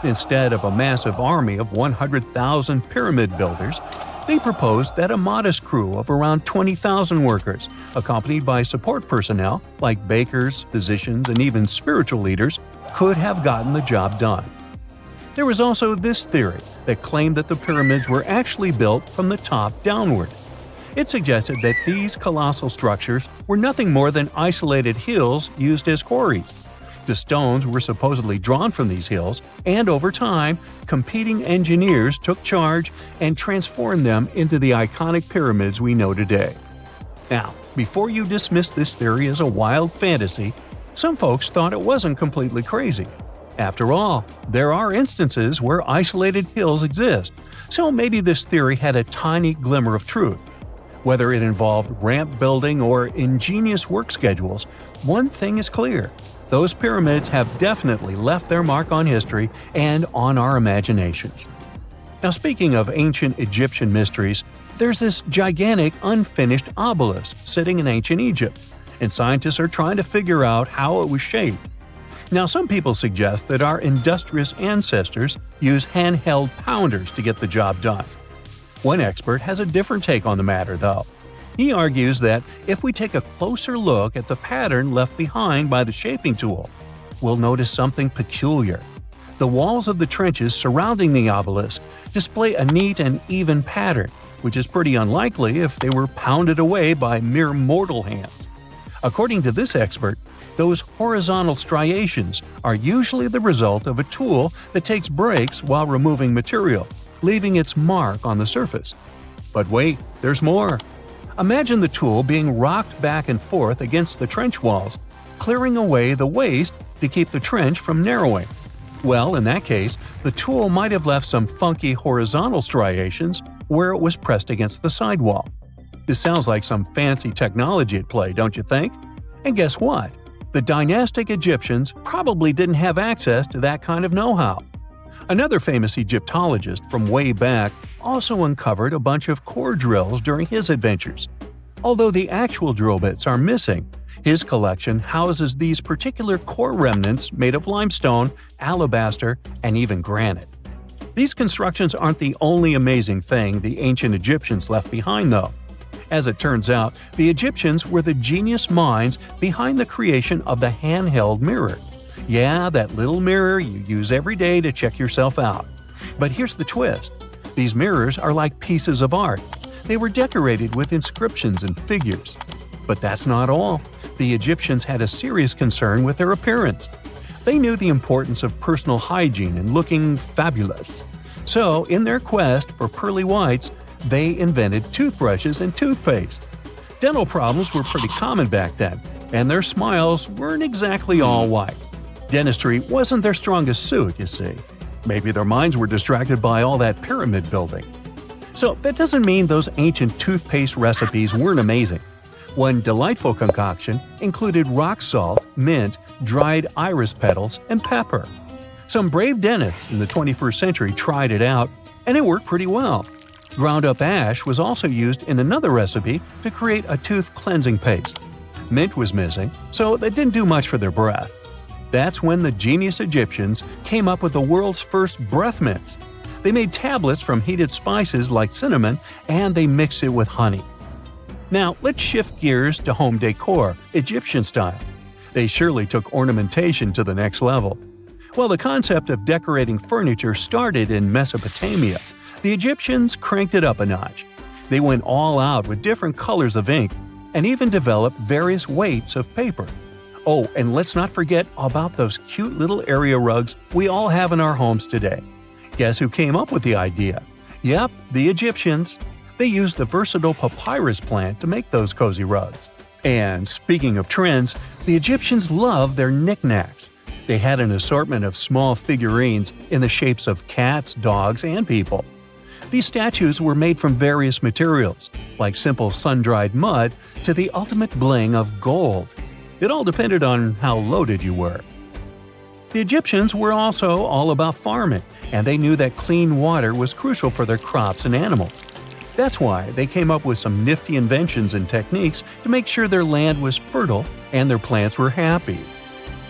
Instead of a massive army of 100,000 pyramid builders, they proposed that a modest crew of around 20,000 workers, accompanied by support personnel like bakers, physicians, and even spiritual leaders, could have gotten the job done. There was also this theory that claimed that the pyramids were actually built from the top downward. It suggested that these colossal structures were nothing more than isolated hills used as quarries. The stones were supposedly drawn from these hills, and over time, competing engineers took charge and transformed them into the iconic pyramids we know today. Now, before you dismiss this theory as a wild fantasy, some folks thought it wasn't completely crazy. After all, there are instances where isolated hills exist, so maybe this theory had a tiny glimmer of truth. Whether it involved ramp building or ingenious work schedules, one thing is clear. Those pyramids have definitely left their mark on history and on our imaginations. Now, speaking of ancient Egyptian mysteries, there's this gigantic unfinished obelisk sitting in ancient Egypt, and scientists are trying to figure out how it was shaped. Now, some people suggest that our industrious ancestors used handheld pounders to get the job done. One expert has a different take on the matter, though. He argues that if we take a closer look at the pattern left behind by the shaping tool, we'll notice something peculiar. The walls of the trenches surrounding the obelisk display a neat and even pattern, which is pretty unlikely if they were pounded away by mere mortal hands. According to this expert, Those horizontal striations are usually the result of a tool that takes breaks while removing material, leaving its mark on the surface. But wait, there's more. Imagine the tool being rocked back and forth against the trench walls, clearing away the waste to keep the trench from narrowing. Well, in that case, the tool might have left some funky horizontal striations where it was pressed against the sidewall. This sounds like some fancy technology at play, don't you think? And guess what? The dynastic Egyptians probably didn't have access to that kind of know-how. Another famous Egyptologist from way back also uncovered a bunch of core drills during his adventures. Although the actual drill bits are missing, his collection houses these particular core remnants made of limestone, alabaster, and even granite. These constructions aren't the only amazing thing the ancient Egyptians left behind, though. As it turns out, the Egyptians were the genius minds behind the creation of the handheld mirror. Yeah, that little mirror you use every day to check yourself out. But here's the twist. These mirrors are like pieces of art. They were decorated with inscriptions and figures. But that's not all. The Egyptians had a serious concern with their appearance. They knew the importance of personal hygiene and looking fabulous. So, in their quest for pearly whites, they invented toothbrushes and toothpaste. Dental problems were pretty common back then, and their smiles weren't exactly all white. Dentistry wasn't their strongest suit, you see. Maybe their minds were distracted by all that pyramid building. So that doesn't mean those ancient toothpaste recipes weren't amazing. One delightful concoction included rock salt, mint, dried iris petals, and pepper. Some brave dentists in the 21st century tried it out, and it worked pretty well. Ground-up ash was also used in another recipe to create a tooth cleansing paste. Mint was missing, so that didn't do much for their breath. That's when the genius Egyptians came up with the world's first breath mints. They made tablets from heated spices like cinnamon, and they mixed it with honey. Now, let's shift gears to home decor, Egyptian style. They surely took ornamentation to the next level. While the concept of decorating furniture started in Mesopotamia, the Egyptians cranked it up a notch. They went all out with different colors of ink and even developed various weights of paper. Oh, and let's not forget about those cute little area rugs we all have in our homes today. Guess who came up with the idea? Yep, the Egyptians. They used the versatile papyrus plant to make those cozy rugs. And speaking of trends, the Egyptians loved their knickknacks. They had an assortment of small figurines in the shapes of cats, dogs, and people. These statues were made from various materials, like simple sun-dried mud to the ultimate bling of gold. It all depended on how loaded you were. The Egyptians were also all about farming, and they knew that clean water was crucial for their crops and animals. That's why they came up with some nifty inventions and techniques to make sure their land was fertile and their plants were happy.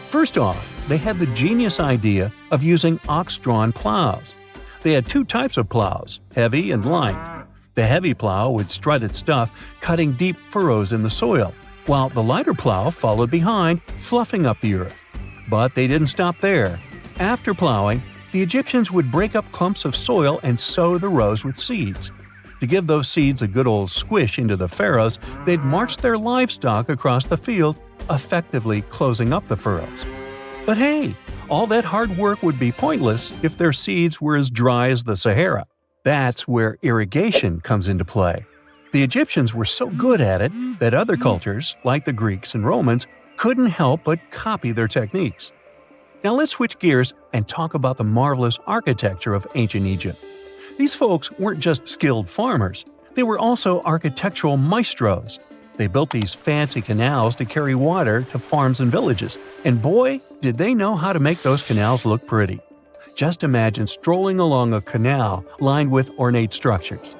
First off, they had the genius idea of using ox-drawn plows. They had two types of plows, heavy and light. The heavy plow would strut its stuff, cutting deep furrows in the soil, while the lighter plow followed behind, fluffing up the earth. But they didn't stop there. After plowing, the Egyptians would break up clumps of soil and sow the rows with seeds. To give those seeds a good old squish into the furrows, they'd march their livestock across the field, effectively closing up the furrows. But hey, all that hard work would be pointless if their seeds were as dry as the Sahara. That's where irrigation comes into play. The Egyptians were so good at it that other cultures, like the Greeks and Romans, couldn't help but copy their techniques. Now let's switch gears and talk about the marvelous architecture of ancient Egypt. These folks weren't just skilled farmers, they were also architectural maestros. They built these fancy canals to carry water to farms and villages, and boy, did they know how to make those canals look pretty. Just imagine strolling along a canal lined with ornate structures.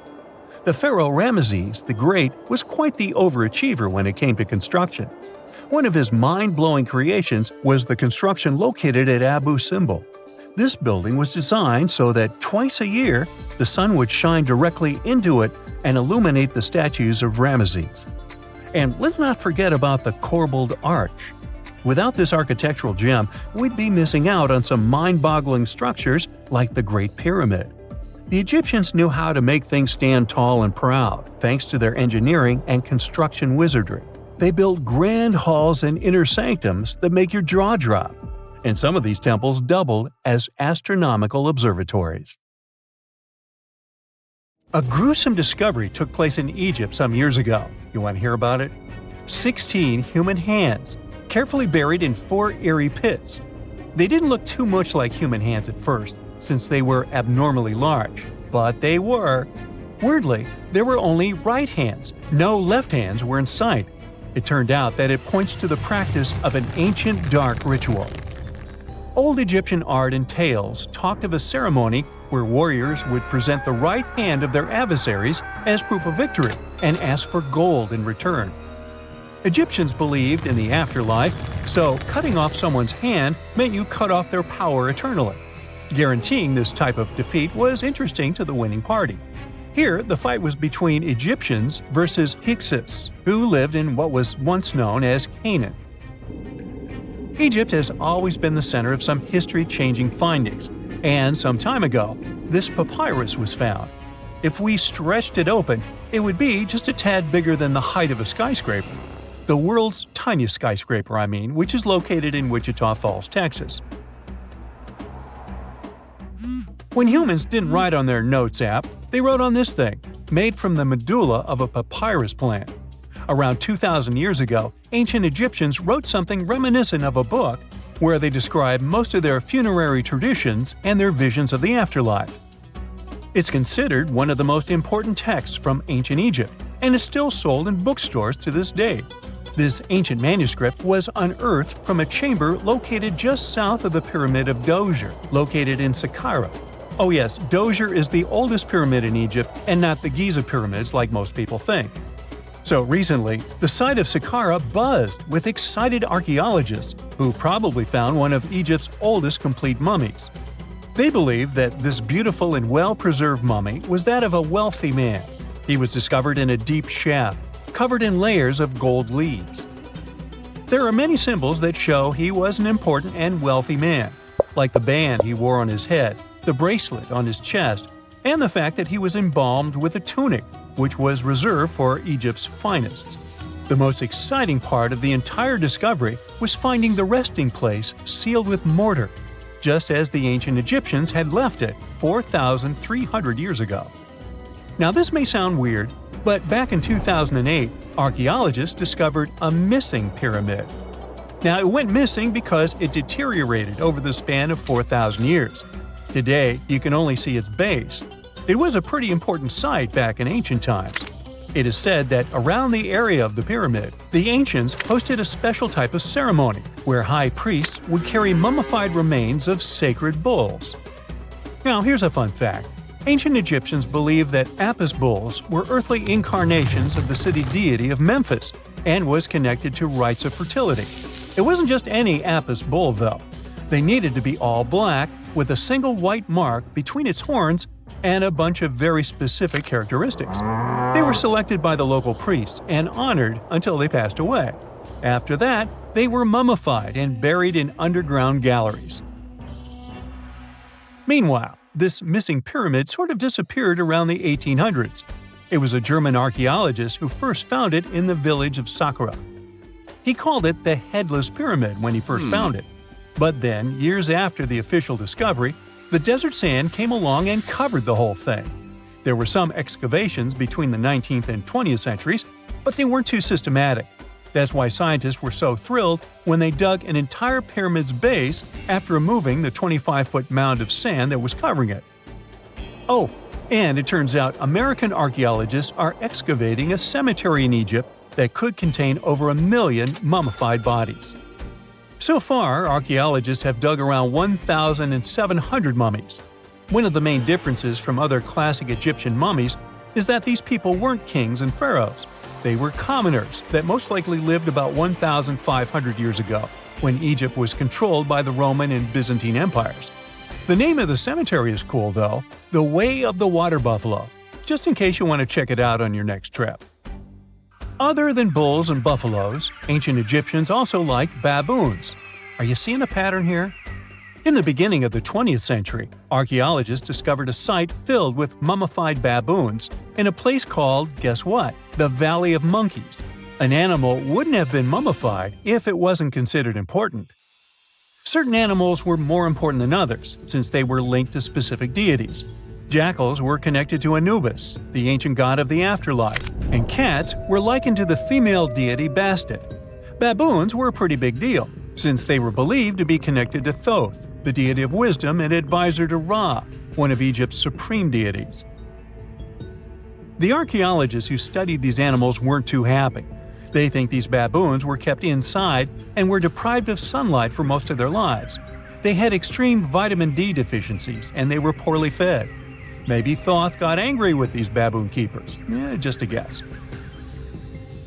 The pharaoh Ramesses the Great was quite the overachiever when it came to construction. One of his mind-blowing creations was the construction located at Abu Simbel. This building was designed so that twice a year, the sun would shine directly into it and illuminate the statues of Ramesses. And let's not forget about the corbelled arch. Without this architectural gem, we'd be missing out on some mind-boggling structures like the Great Pyramid. The Egyptians knew how to make things stand tall and proud, thanks to their engineering and construction wizardry. They built grand halls and inner sanctums that make your jaw drop, and some of these temples doubled as astronomical observatories. A gruesome discovery took place in Egypt some years ago. You want to hear about it? 16 human hands, carefully buried in 4 eerie pits. They didn't look too much like human hands at first, since they were abnormally large, but they were. Weirdly, there were only right hands, no left hands were in sight. It turned out that it points to the practice of an ancient dark ritual. Old Egyptian art and tales talked of a ceremony where warriors would present the right hand of their adversaries as proof of victory and ask for gold in return. Egyptians believed in the afterlife, so cutting off someone's hand meant you cut off their power eternally. Guaranteeing this type of defeat was interesting to the winning party. Here, the fight was between Egyptians versus Hyksos, who lived in what was once known as Canaan. Egypt has always been the center of some history-changing findings, and some time ago, this papyrus was found. If we stretched it open, it would be just a tad bigger than the height of a skyscraper. The world's tiniest skyscraper, which is located in Wichita Falls, Texas. When humans didn't write on their notes app, they wrote on this thing, made from the medulla of a papyrus plant. Around 2,000 years ago, ancient Egyptians wrote something reminiscent of a book where they describe most of their funerary traditions and their visions of the afterlife. It's considered one of the most important texts from ancient Egypt and is still sold in bookstores to this day. This ancient manuscript was unearthed from a chamber located just south of the Pyramid of Djoser, located in Saqqara. Oh yes, Djoser is the oldest pyramid in Egypt and not the Giza pyramids like most people think. So recently, the site of Saqqara buzzed with excited archaeologists who probably found one of Egypt's oldest complete mummies. They believe that this beautiful and well-preserved mummy was that of a wealthy man. He was discovered in a deep shaft, covered in layers of gold leaves. There are many symbols that show he was an important and wealthy man, like the band he wore on his head, the bracelet on his chest, and the fact that he was embalmed with a tunic, which was reserved for Egypt's finest. The most exciting part of the entire discovery was finding the resting place sealed with mortar, just as the ancient Egyptians had left it 4,300 years ago. Now this may sound weird, but back in 2008, archaeologists discovered a missing pyramid. Now it went missing because it deteriorated over the span of 4,000 years. Today, you can only see its base. It was a pretty important site back in ancient times. It is said that around the area of the pyramid, the ancients hosted a special type of ceremony where high priests would carry mummified remains of sacred bulls. Now here's a fun fact. Ancient Egyptians believed that Apis bulls were earthly incarnations of the city deity of Memphis and was connected to rites of fertility. It wasn't just any Apis bull though. They needed to be all black with a single white mark between its horns and a bunch of very specific characteristics. They were selected by the local priests and honored until they passed away. After that, they were mummified and buried in underground galleries. Meanwhile, this missing pyramid sort of disappeared around the 1800s. It was a German archaeologist who first found it in the village of Saqqara. He called it the Headless Pyramid when he first found it. But then, years after the official discovery, the desert sand came along and covered the whole thing. There were some excavations between the 19th and 20th centuries, but they weren't too systematic. That's why scientists were so thrilled when they dug an entire pyramid's base after removing the 25-foot mound of sand that was covering it. Oh, and it turns out American archaeologists are excavating a cemetery in Egypt that could contain over 1 million mummified bodies. So far, archaeologists have dug around 1,700 mummies. One of the main differences from other classic Egyptian mummies is that these people weren't kings and pharaohs. They were commoners that most likely lived about 1,500 years ago, when Egypt was controlled by the Roman and Byzantine empires. The name of the cemetery is cool though, the Way of the Water Buffalo, just in case you want to check it out on your next trip. Other than bulls and buffaloes, ancient Egyptians also liked baboons. Are you seeing a pattern here? In the beginning of the 20th century, archaeologists discovered a site filled with mummified baboons in a place called, guess what? The Valley of Monkeys. An animal wouldn't have been mummified if it wasn't considered important. Certain animals were more important than others, since they were linked to specific deities. Jackals were connected to Anubis, the ancient god of the afterlife, and cats were likened to the female deity Bastet. Baboons were a pretty big deal, since they were believed to be connected to Thoth, the deity of wisdom and advisor to Ra, one of Egypt's supreme deities. The archaeologists who studied these animals weren't too happy. They think these baboons were kept inside and were deprived of sunlight for most of their lives. They had extreme vitamin D deficiencies and they were poorly fed. Maybe Thoth got angry with these baboon keepers. Just a guess.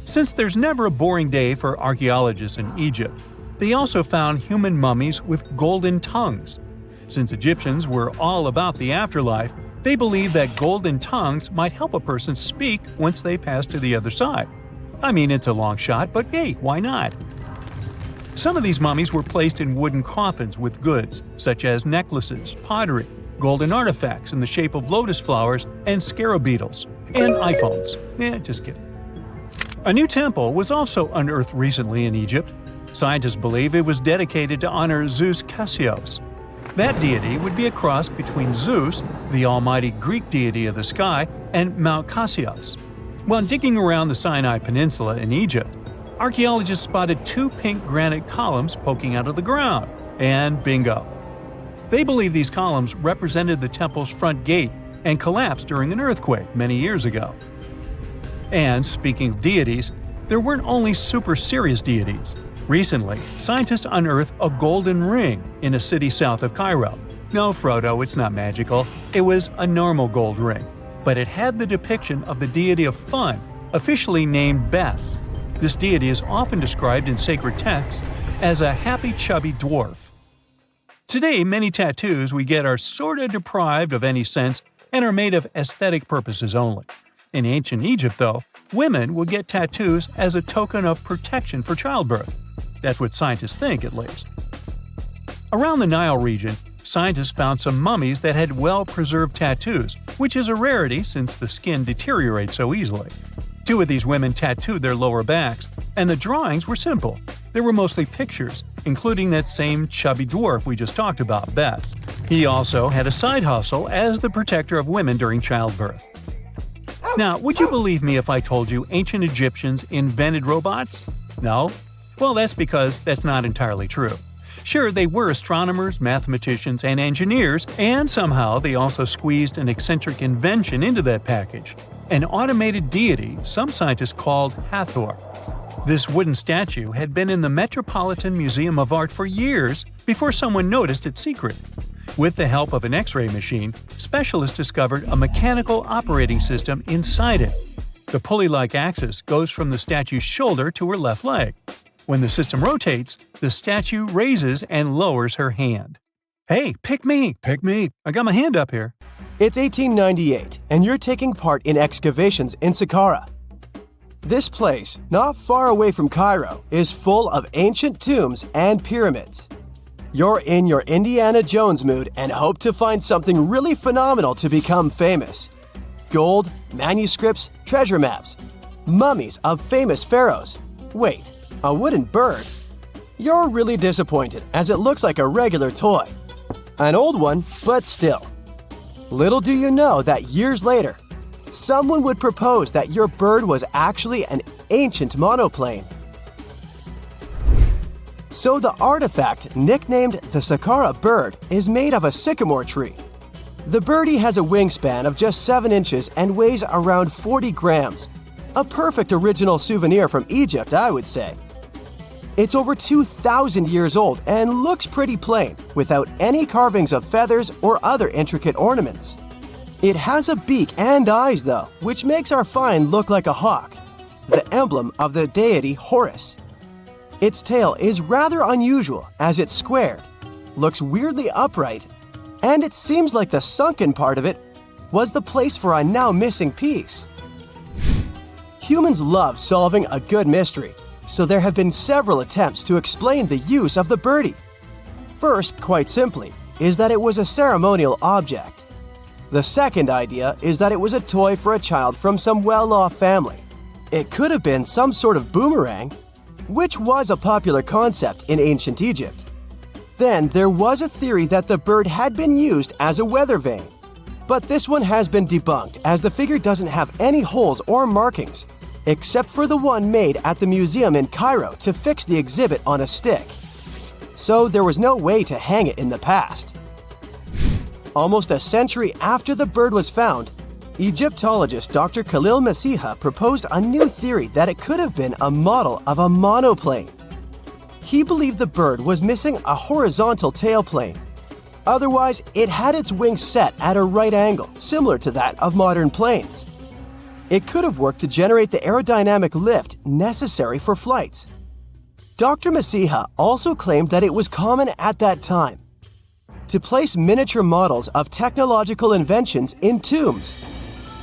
Since there's never a boring day for archaeologists in Egypt, they also found human mummies with golden tongues. Since Egyptians were all about the afterlife, they believed that golden tongues might help a person speak once they pass to the other side. I mean, it's a long shot, but hey, why not? Some of these mummies were placed in wooden coffins with goods, such as necklaces, pottery, golden artifacts in the shape of lotus flowers, and scarab beetles, and iPhones. Just kidding. A new temple was also unearthed recently in Egypt. Scientists believe it was dedicated to honor Zeus Cassios. That deity would be a cross between Zeus, the almighty Greek deity of the sky, and Mount Cassios. While digging around the Sinai Peninsula in Egypt, archaeologists spotted 2 pink granite columns poking out of the ground, and bingo. They believe these columns represented the temple's front gate and collapsed during an earthquake many years ago. And speaking of deities, there weren't only super serious deities. Recently, scientists unearthed a golden ring in a city south of Cairo. No, Frodo, it's not magical. It was a normal gold ring, but it had the depiction of the deity of fun, officially named Bes. This deity is often described in sacred texts as a happy chubby dwarf. Today, many tattoos we get are sorta deprived of any sense and are made of aesthetic purposes only. In ancient Egypt, though, women would get tattoos as a token of protection for childbirth. That's what scientists think, at least. Around the Nile region, scientists found some mummies that had well-preserved tattoos, which is a rarity since the skin deteriorates so easily. 2 of these women tattooed their lower backs, and the drawings were simple. They were mostly pictures, including that same chubby dwarf we just talked about, Bes. He also had a side hustle as the protector of women during childbirth. Now, would you believe me if I told you ancient Egyptians invented robots? No? Well, that's because that's not entirely true. Sure, they were astronomers, mathematicians, and engineers, and somehow they also squeezed an eccentric invention into that package – an automated deity some scientists called Hathor. This wooden statue had been in the Metropolitan Museum of Art for years before someone noticed its secret. With the help of an X-ray machine, specialists discovered a mechanical operating system inside it. The pulley-like axis goes from the statue's shoulder to her left leg. When the system rotates, the statue raises and lowers her hand. Hey, pick me! I got my hand up here. It's 1898, and you're taking part in excavations in Saqqara. This place, not far away from Cairo, is full of ancient tombs and pyramids. You're in your Indiana Jones mood and hope to find something really phenomenal to become famous. Gold, manuscripts, treasure maps, mummies of famous pharaohs. Wait, a wooden bird? You're really disappointed as it looks like a regular toy. An old one, but still. Little do you know that years later, someone would propose that your bird was actually an ancient monoplane. So the artifact, nicknamed the Saqqara bird, is made of a sycamore tree. The birdie has a wingspan of just 7 inches and weighs around 40 grams. A perfect original souvenir from Egypt, I would say. It's over 2,000 years old and looks pretty plain, without any carvings of feathers or other intricate ornaments. It has a beak and eyes, though, which makes our find look like a hawk, the emblem of the deity Horus. Its tail is rather unusual as it's squared, looks weirdly upright, and it seems like the sunken part of it was the place for a now missing piece. Humans love solving a good mystery, so there have been several attempts to explain the use of the birdie. First, quite simply, is that it was a ceremonial object. The second idea is that it was a toy for a child from some well-off family. it could have been some sort of boomerang, which was a popular concept in ancient Egypt. Then there was a theory that the bird had been used as a weather vane. But this one has been debunked as the figure doesn't have any holes or markings, except for the one made at the museum in Cairo to fix the exhibit on a stick. So there was no way to hang it in the past. Almost a century after the bird was found, Egyptologist Dr. Khalil Masiha proposed a new theory that it could have been a model of a monoplane. He believed the bird was missing a horizontal tailplane. Otherwise, it had its wings set at a right angle, similar to that of modern planes. It could have worked to generate the aerodynamic lift necessary for flights. Dr. Masiha also claimed that it was common at that time to place miniature models of technological inventions in tombs.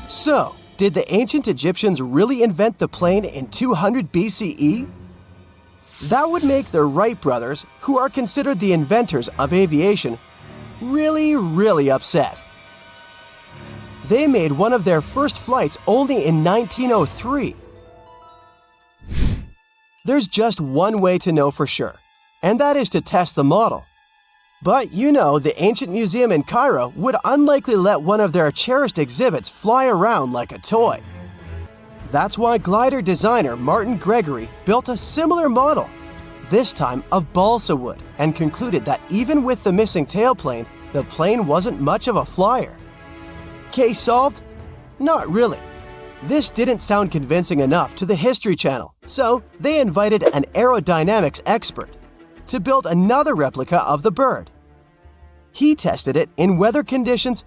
So, did the ancient Egyptians really invent the plane in 200 BCE? That would make the Wright brothers, who are considered the inventors of aviation, really upset. They made one of their first flights only in 1903. There's just one way to know for sure, and that is to test the model. But you know, the ancient museum in Cairo would unlikely let one of their cherished exhibits fly around like a toy. That's why glider designer Martin Gregory built a similar model, this time of balsa wood, and concluded that even with the missing tailplane, the plane wasn't much of a flyer. Case solved? Not really. This didn't sound convincing enough to the History Channel, so they invited an aerodynamics expert to build another replica of the bird. He tested it in weather conditions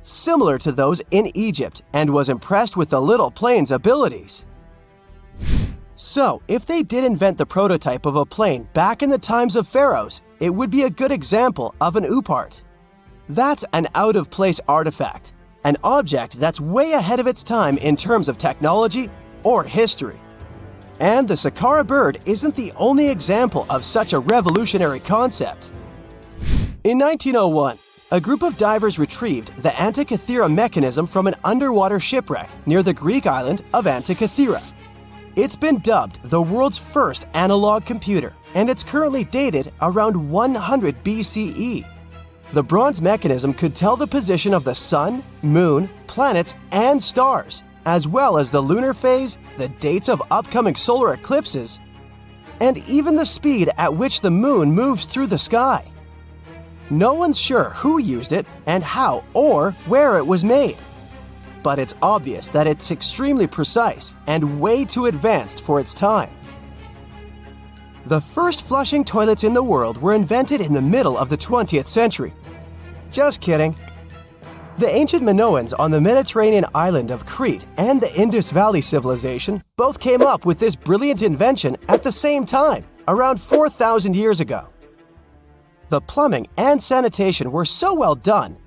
similar to those in Egypt and was impressed with the little plane's abilities. So, if they did invent the prototype of a plane back in the times of pharaohs, it would be a good example of an oupart. That's an out-of-place artifact, an object that's way ahead of its time in terms of technology or history. And the Saqqara bird isn't the only example of such a revolutionary concept. In 1901, a group of divers retrieved the Antikythera mechanism from an underwater shipwreck near the Greek island of Antikythera. It's been dubbed the world's first analog computer, and it's currently dated around 100 BCE. The bronze mechanism could tell the position of the sun, moon, planets, and stars, as well as the lunar phase, the dates of upcoming solar eclipses, and even the speed at which the moon moves through the sky. No one's sure who used it and how or where it was made. But it's obvious that it's extremely precise and way too advanced for its time. The first flushing toilets in the world were invented in the middle of the 20th century. Just kidding. The ancient Minoans on the Mediterranean island of Crete and the Indus Valley civilization both came up with this brilliant invention at the same time, around 4,000 years ago. The plumbing and sanitation were so well done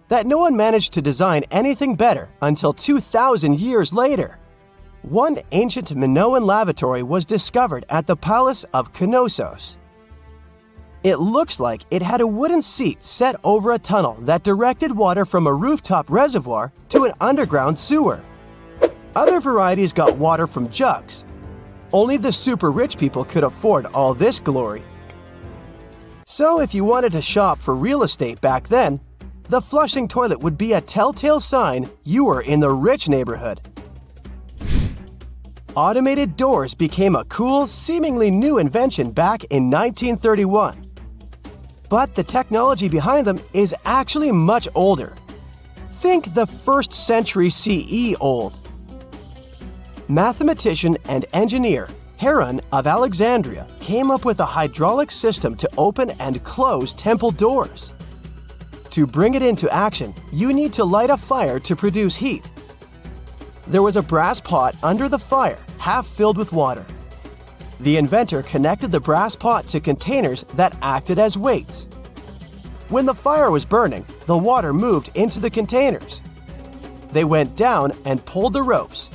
that no one managed to design anything better until 2,000 years later. One ancient Minoan lavatory was discovered at the Palace of Knossos. It looks like it had a wooden seat set over a tunnel that directed water from a rooftop reservoir to an underground sewer. Other varieties got water from jugs. Only the super rich people could afford all this glory. So if you wanted to shop for real estate back then, the flushing toilet would be a telltale sign you were in the rich neighborhood. Automated doors became a cool, seemingly new invention back in 1931. But the technology behind them is actually much older. Think the 1st century CE old. Mathematician and engineer Heron of Alexandria came up with a hydraulic system to open and close temple doors. To bring it into action, you need to light a fire to produce heat. There was a brass pot under the fire, half filled with water. The inventor connected the brass pot to containers that acted as weights. When the fire was burning, the water moved into the containers. They went down and pulled the ropes.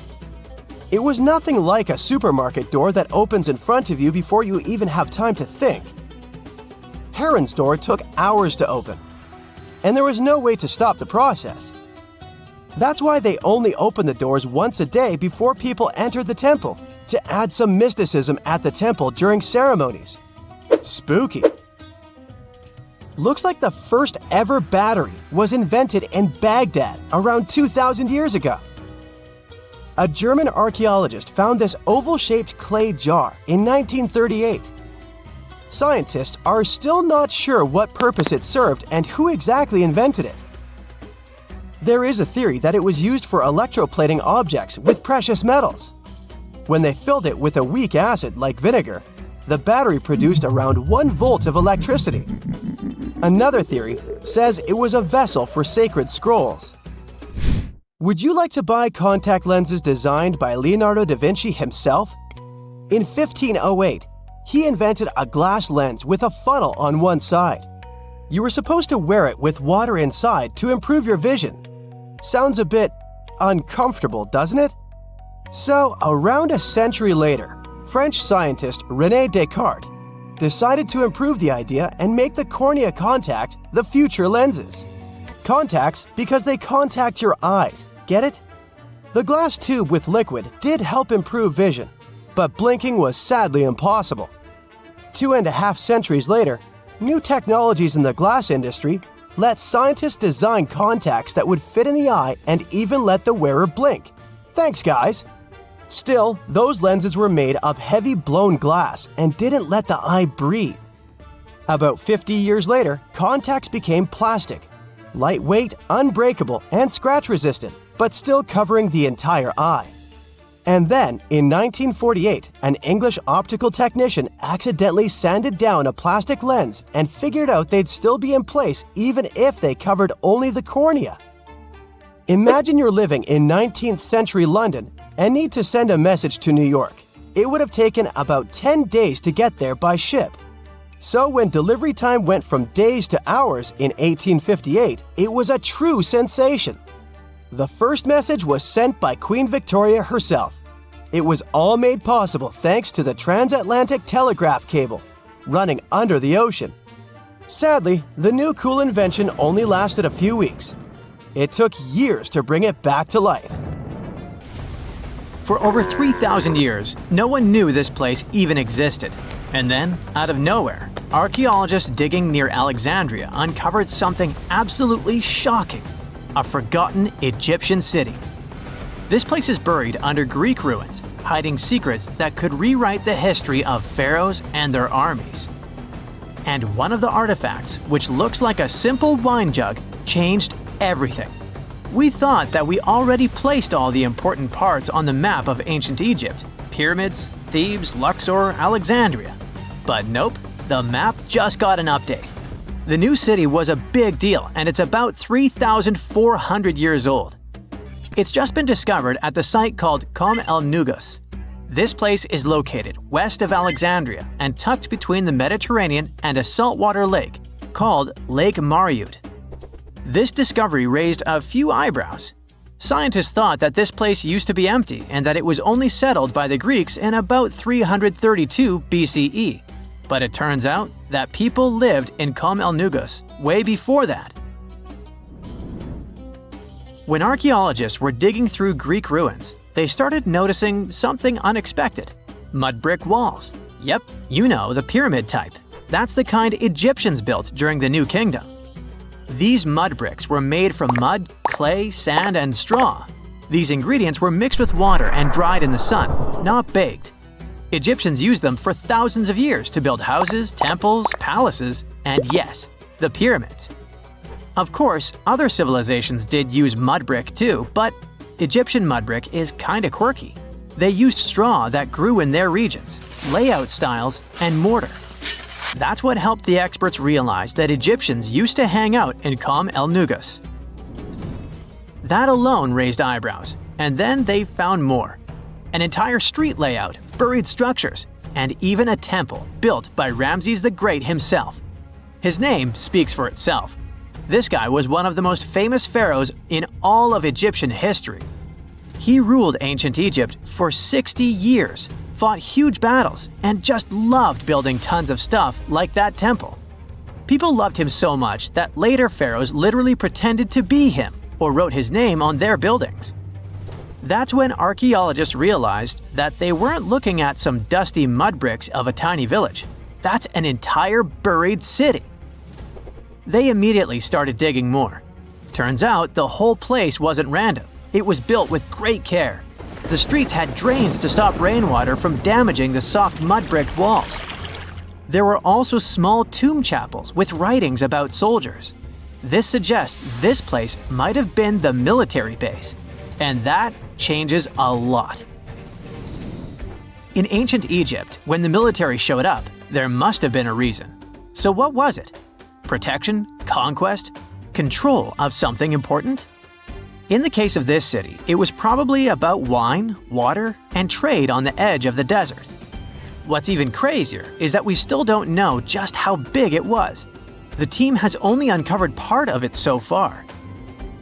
It was nothing like a supermarket door that opens in front of you before you even have time to think. Heron's door took hours to open, and there was no way to stop the process. That's why they only opened the doors once a day before people entered the temple, to add some mysticism at the temple during ceremonies. Spooky. Looks like the first ever battery was invented in Baghdad around 2,000 years ago. A German archaeologist found this oval-shaped clay jar in 1938. Scientists are still not sure what purpose it served and who exactly invented it. There is a theory that it was used for electroplating objects with precious metals. When they filled it with a weak acid like vinegar, the battery produced around 1 volt of electricity. Another theory says it was a vessel for sacred scrolls. Would you like to buy contact lenses designed by Leonardo da Vinci himself? In 1508, he invented a glass lens with a funnel on one side. You were supposed to wear it with water inside to improve your vision. Sounds a bit uncomfortable, doesn't it? So, around a century later, French scientist René Descartes decided to improve the idea and make the cornea contact the future lenses. Contacts because they contact your eyes, get it? The glass tube with liquid did help improve vision, but blinking was sadly impossible. 2.5 centuries later, new technologies in the glass industry let scientists design contacts that would fit in the eye and even let the wearer blink. Thanks, guys! Still, those lenses were made of heavy blown glass and didn't let the eye breathe. About 50 years later, contacts became plastic, lightweight, unbreakable, and scratch-resistant, but still covering the entire eye. And then, in 1948, an English optical technician accidentally sanded down a plastic lens and figured out they'd still be in place even if they covered only the cornea. Imagine you're living in 19th century London and need to send a message to New York. It would have taken about 10 days to get there by ship. So when delivery time went from days to hours in 1858, it was a true sensation. The first message was sent by Queen Victoria herself. It was all made possible thanks to the transatlantic telegraph cable, running under the ocean. Sadly, the new cool invention only lasted a few weeks. It took years to bring it back to life. For over 3,000 years, no one knew this place even existed. And then, out of nowhere, archaeologists digging near Alexandria uncovered something absolutely shocking: a forgotten Egyptian city. This place is buried under Greek ruins, hiding secrets that could rewrite the history of pharaohs and their armies. And one of the artifacts, which looks like a simple wine jug, changed everything. We thought that we already placed all the important parts on the map of ancient Egypt: pyramids, Thebes, Luxor, Alexandria. But nope, the map just got an update. The new city was a big deal, and it's about 3,400 years old. It's just been discovered at the site called Com el Nugus. This place is located west of Alexandria and tucked between the Mediterranean and a saltwater lake called Lake Mariut. This discovery raised a few eyebrows. Scientists thought that this place used to be empty and that it was only settled by the Greeks in about 332 BCE. But it turns out that people lived in Com el Nugus way before that. When archaeologists were digging through Greek ruins, they started noticing something unexpected: mud brick walls. Yep, you know, the pyramid type. That's the kind Egyptians built during the New Kingdom. These mud bricks were made from mud, clay, sand, and straw. These ingredients were mixed with water and dried in the sun, not baked. Egyptians used them for thousands of years to build houses, temples, palaces, and yes, the pyramids. Of course, other civilizations did use mud brick too, but Egyptian mud brick is kinda quirky. They used straw that grew in their regions, layout styles, and mortar. That's what helped the experts realize that Egyptians used to hang out in Com el Nugus. That alone raised eyebrows, and then they found more: an entire street layout, buried structures, and even a temple built by Ramses the Great himself. His name speaks for itself. This guy was one of the most famous pharaohs in all of Egyptian history. He ruled ancient Egypt for 60 years, fought huge battles, and just loved building tons of stuff like that temple. People loved him so much that later pharaohs literally pretended to be him, or wrote his name on their buildings. That's when archaeologists realized that they weren't looking at some dusty mud bricks of a tiny village. That's an entire buried city. They immediately started digging more. Turns out the whole place wasn't random. It was built with great care. The streets had drains to stop rainwater from damaging the soft mud brick walls. There were also small tomb chapels with writings about soldiers. This suggests this place might have been the military base, and that changes a lot. In ancient Egypt, when the military showed up, there must have been a reason. So what was it? Protection? Conquest? Control of something important? In the case of this city, it was probably about wine, water, and trade on the edge of the desert. What's even crazier is that we still don't know just how big it was. The team has only uncovered part of it so far.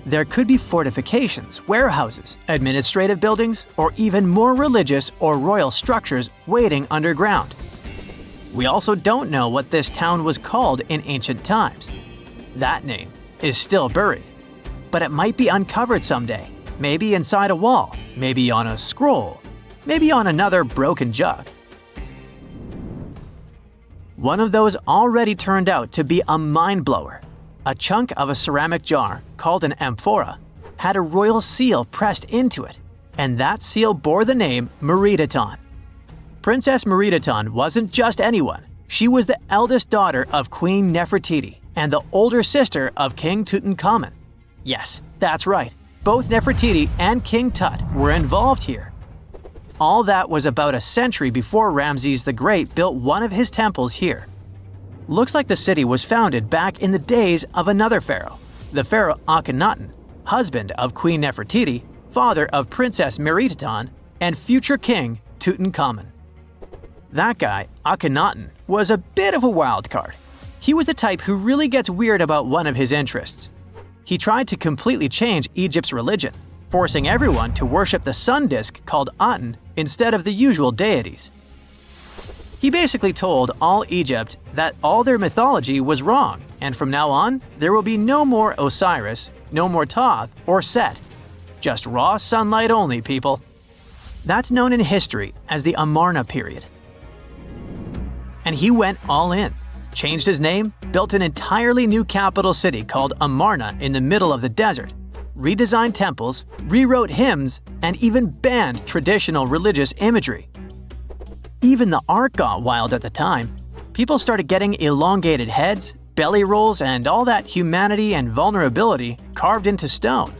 There could be fortifications, warehouses, administrative buildings, or even more religious or royal structures waiting underground. We also don't know what this town was called in ancient times. That name is still buried, but it might be uncovered someday, maybe inside a wall, maybe on a scroll, maybe on another broken jug. One of those already turned out to be a mind-blower. A chunk of a ceramic jar, called an amphora, had a royal seal pressed into it, and that seal bore the name Meredaton. Princess Meredaton wasn't just anyone. She was the eldest daughter of Queen Nefertiti and the older sister of King Tutankhamun. Yes, that's right. Both Nefertiti and King Tut were involved here. All that was about a century before Ramses the Great built one of his temples here. Looks like the city was founded back in the days of another pharaoh, the pharaoh Akhenaten, husband of Queen Nefertiti, father of Princess Meredaton, and future king Tutankhamun. That guy, Akhenaten, was a bit of a wild card. He was the type who really gets weird about one of his interests. He tried to completely change Egypt's religion, forcing everyone to worship the sun disk called Aten instead of the usual deities. He basically told all Egypt that all their mythology was wrong, and from now on, there will be no more Osiris, no more Thoth or Set. Just raw sunlight only, people. That's known in history as the Amarna period. And he went all in, changed his name, built an entirely new capital city called Amarna in the middle of the desert, redesigned temples, rewrote hymns, and even banned traditional religious imagery. Even the art got wild at the time. People started getting elongated heads, belly rolls, and all that humanity and vulnerability carved into stone.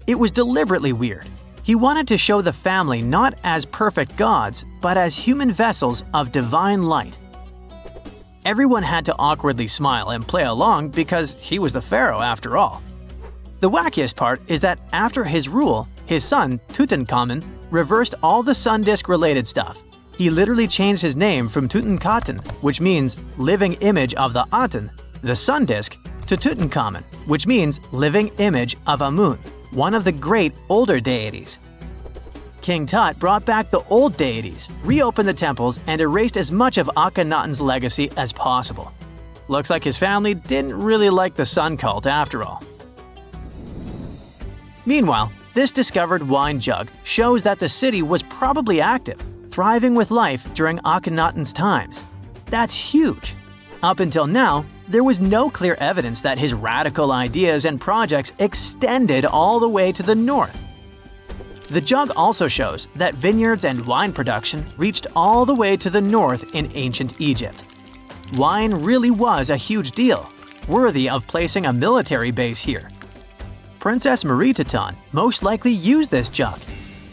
It was deliberately weird. He wanted to show the family not as perfect gods, but as human vessels of divine light. Everyone had to awkwardly smile and play along because he was the pharaoh after all. The wackiest part is that after his rule, his son, Tutankhamun, reversed all the sun disk-related stuff. He literally changed his name from Tutankhaten, which means living image of the Aten, the sun disk, to Tutankhamun, which means living image of Amun, one of the great older deities. King Tut brought back the old deities, reopened the temples, and erased as much of Akhenaten's legacy as possible. Looks like his family didn't really like the sun cult after all. Meanwhile, this discovered wine jug shows that the city was probably active, thriving with life during Akhenaten's times. That's huge. Up until now, there was no clear evidence that his radical ideas and projects extended all the way to the north. The jug also shows that vineyards and wine production reached all the way to the north in ancient Egypt. Wine really was a huge deal, worthy of placing a military base here. Princess Meredaton most likely used this jug.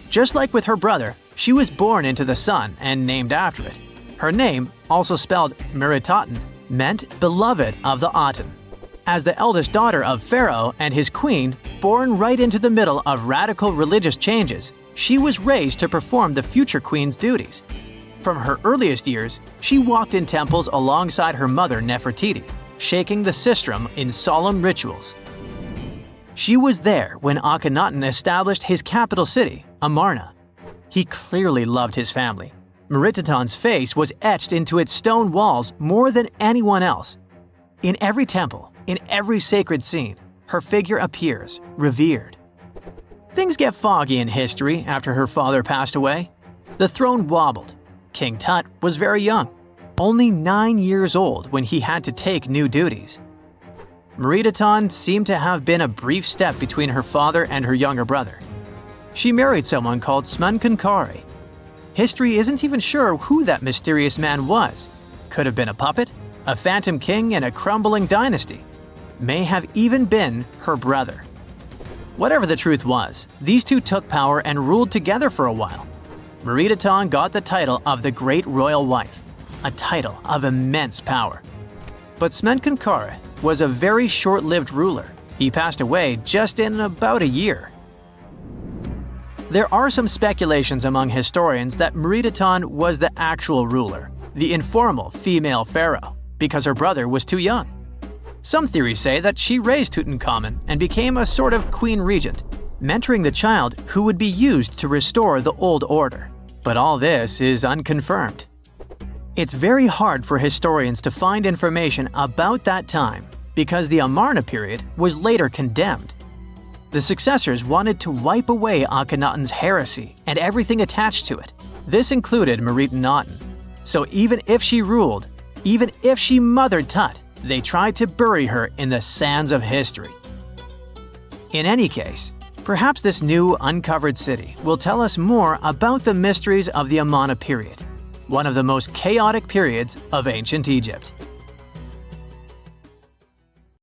Just like with her brother, she was born into the sun and named after it. Her name, also spelled Meritaten, meant beloved of the Aten. As the eldest daughter of Pharaoh and his queen, born right into the middle of radical religious changes, she was raised to perform the future queen's duties. From her earliest years, she walked in temples alongside her mother Nefertiti, shaking the sistrum in solemn rituals. She was there when Akhenaten established his capital city, Amarna. He clearly loved his family. Meredaton's face was etched into its stone walls more than anyone else. In every temple, in every sacred scene, her figure appears, revered. Things get foggy in history after her father passed away. The throne wobbled. King Tut was very young, only 9 years old when he had to take new duties. Meredaton seemed to have been a brief step between her father and her younger brother. She married someone called Smenkhkare. History isn't even sure who that mysterious man was. Could have been a puppet, a phantom king in a crumbling dynasty. May have even been her brother. Whatever the truth was, these two took power and ruled together for a while. Meredaton got the title of the Great Royal Wife, a title of immense power. But Smenkhkare was a very short-lived ruler. He passed away just in about a year. There are some speculations among historians that Meredaton was the actual ruler, the informal female pharaoh, because her brother was too young. Some theories say that she raised Tutankhamun and became a sort of queen regent, mentoring the child who would be used to restore the old order. But all this is unconfirmed. It's very hard for historians to find information about that time because the Amarna period was later condemned. The successors wanted to wipe away Akhenaten's heresy and everything attached to it. This included Meredaten. So even if she ruled, even if she mothered Tut, they tried to bury her in the sands of history. In any case, perhaps this new uncovered city will tell us more about the mysteries of the Amarna period, one of the most chaotic periods of ancient Egypt.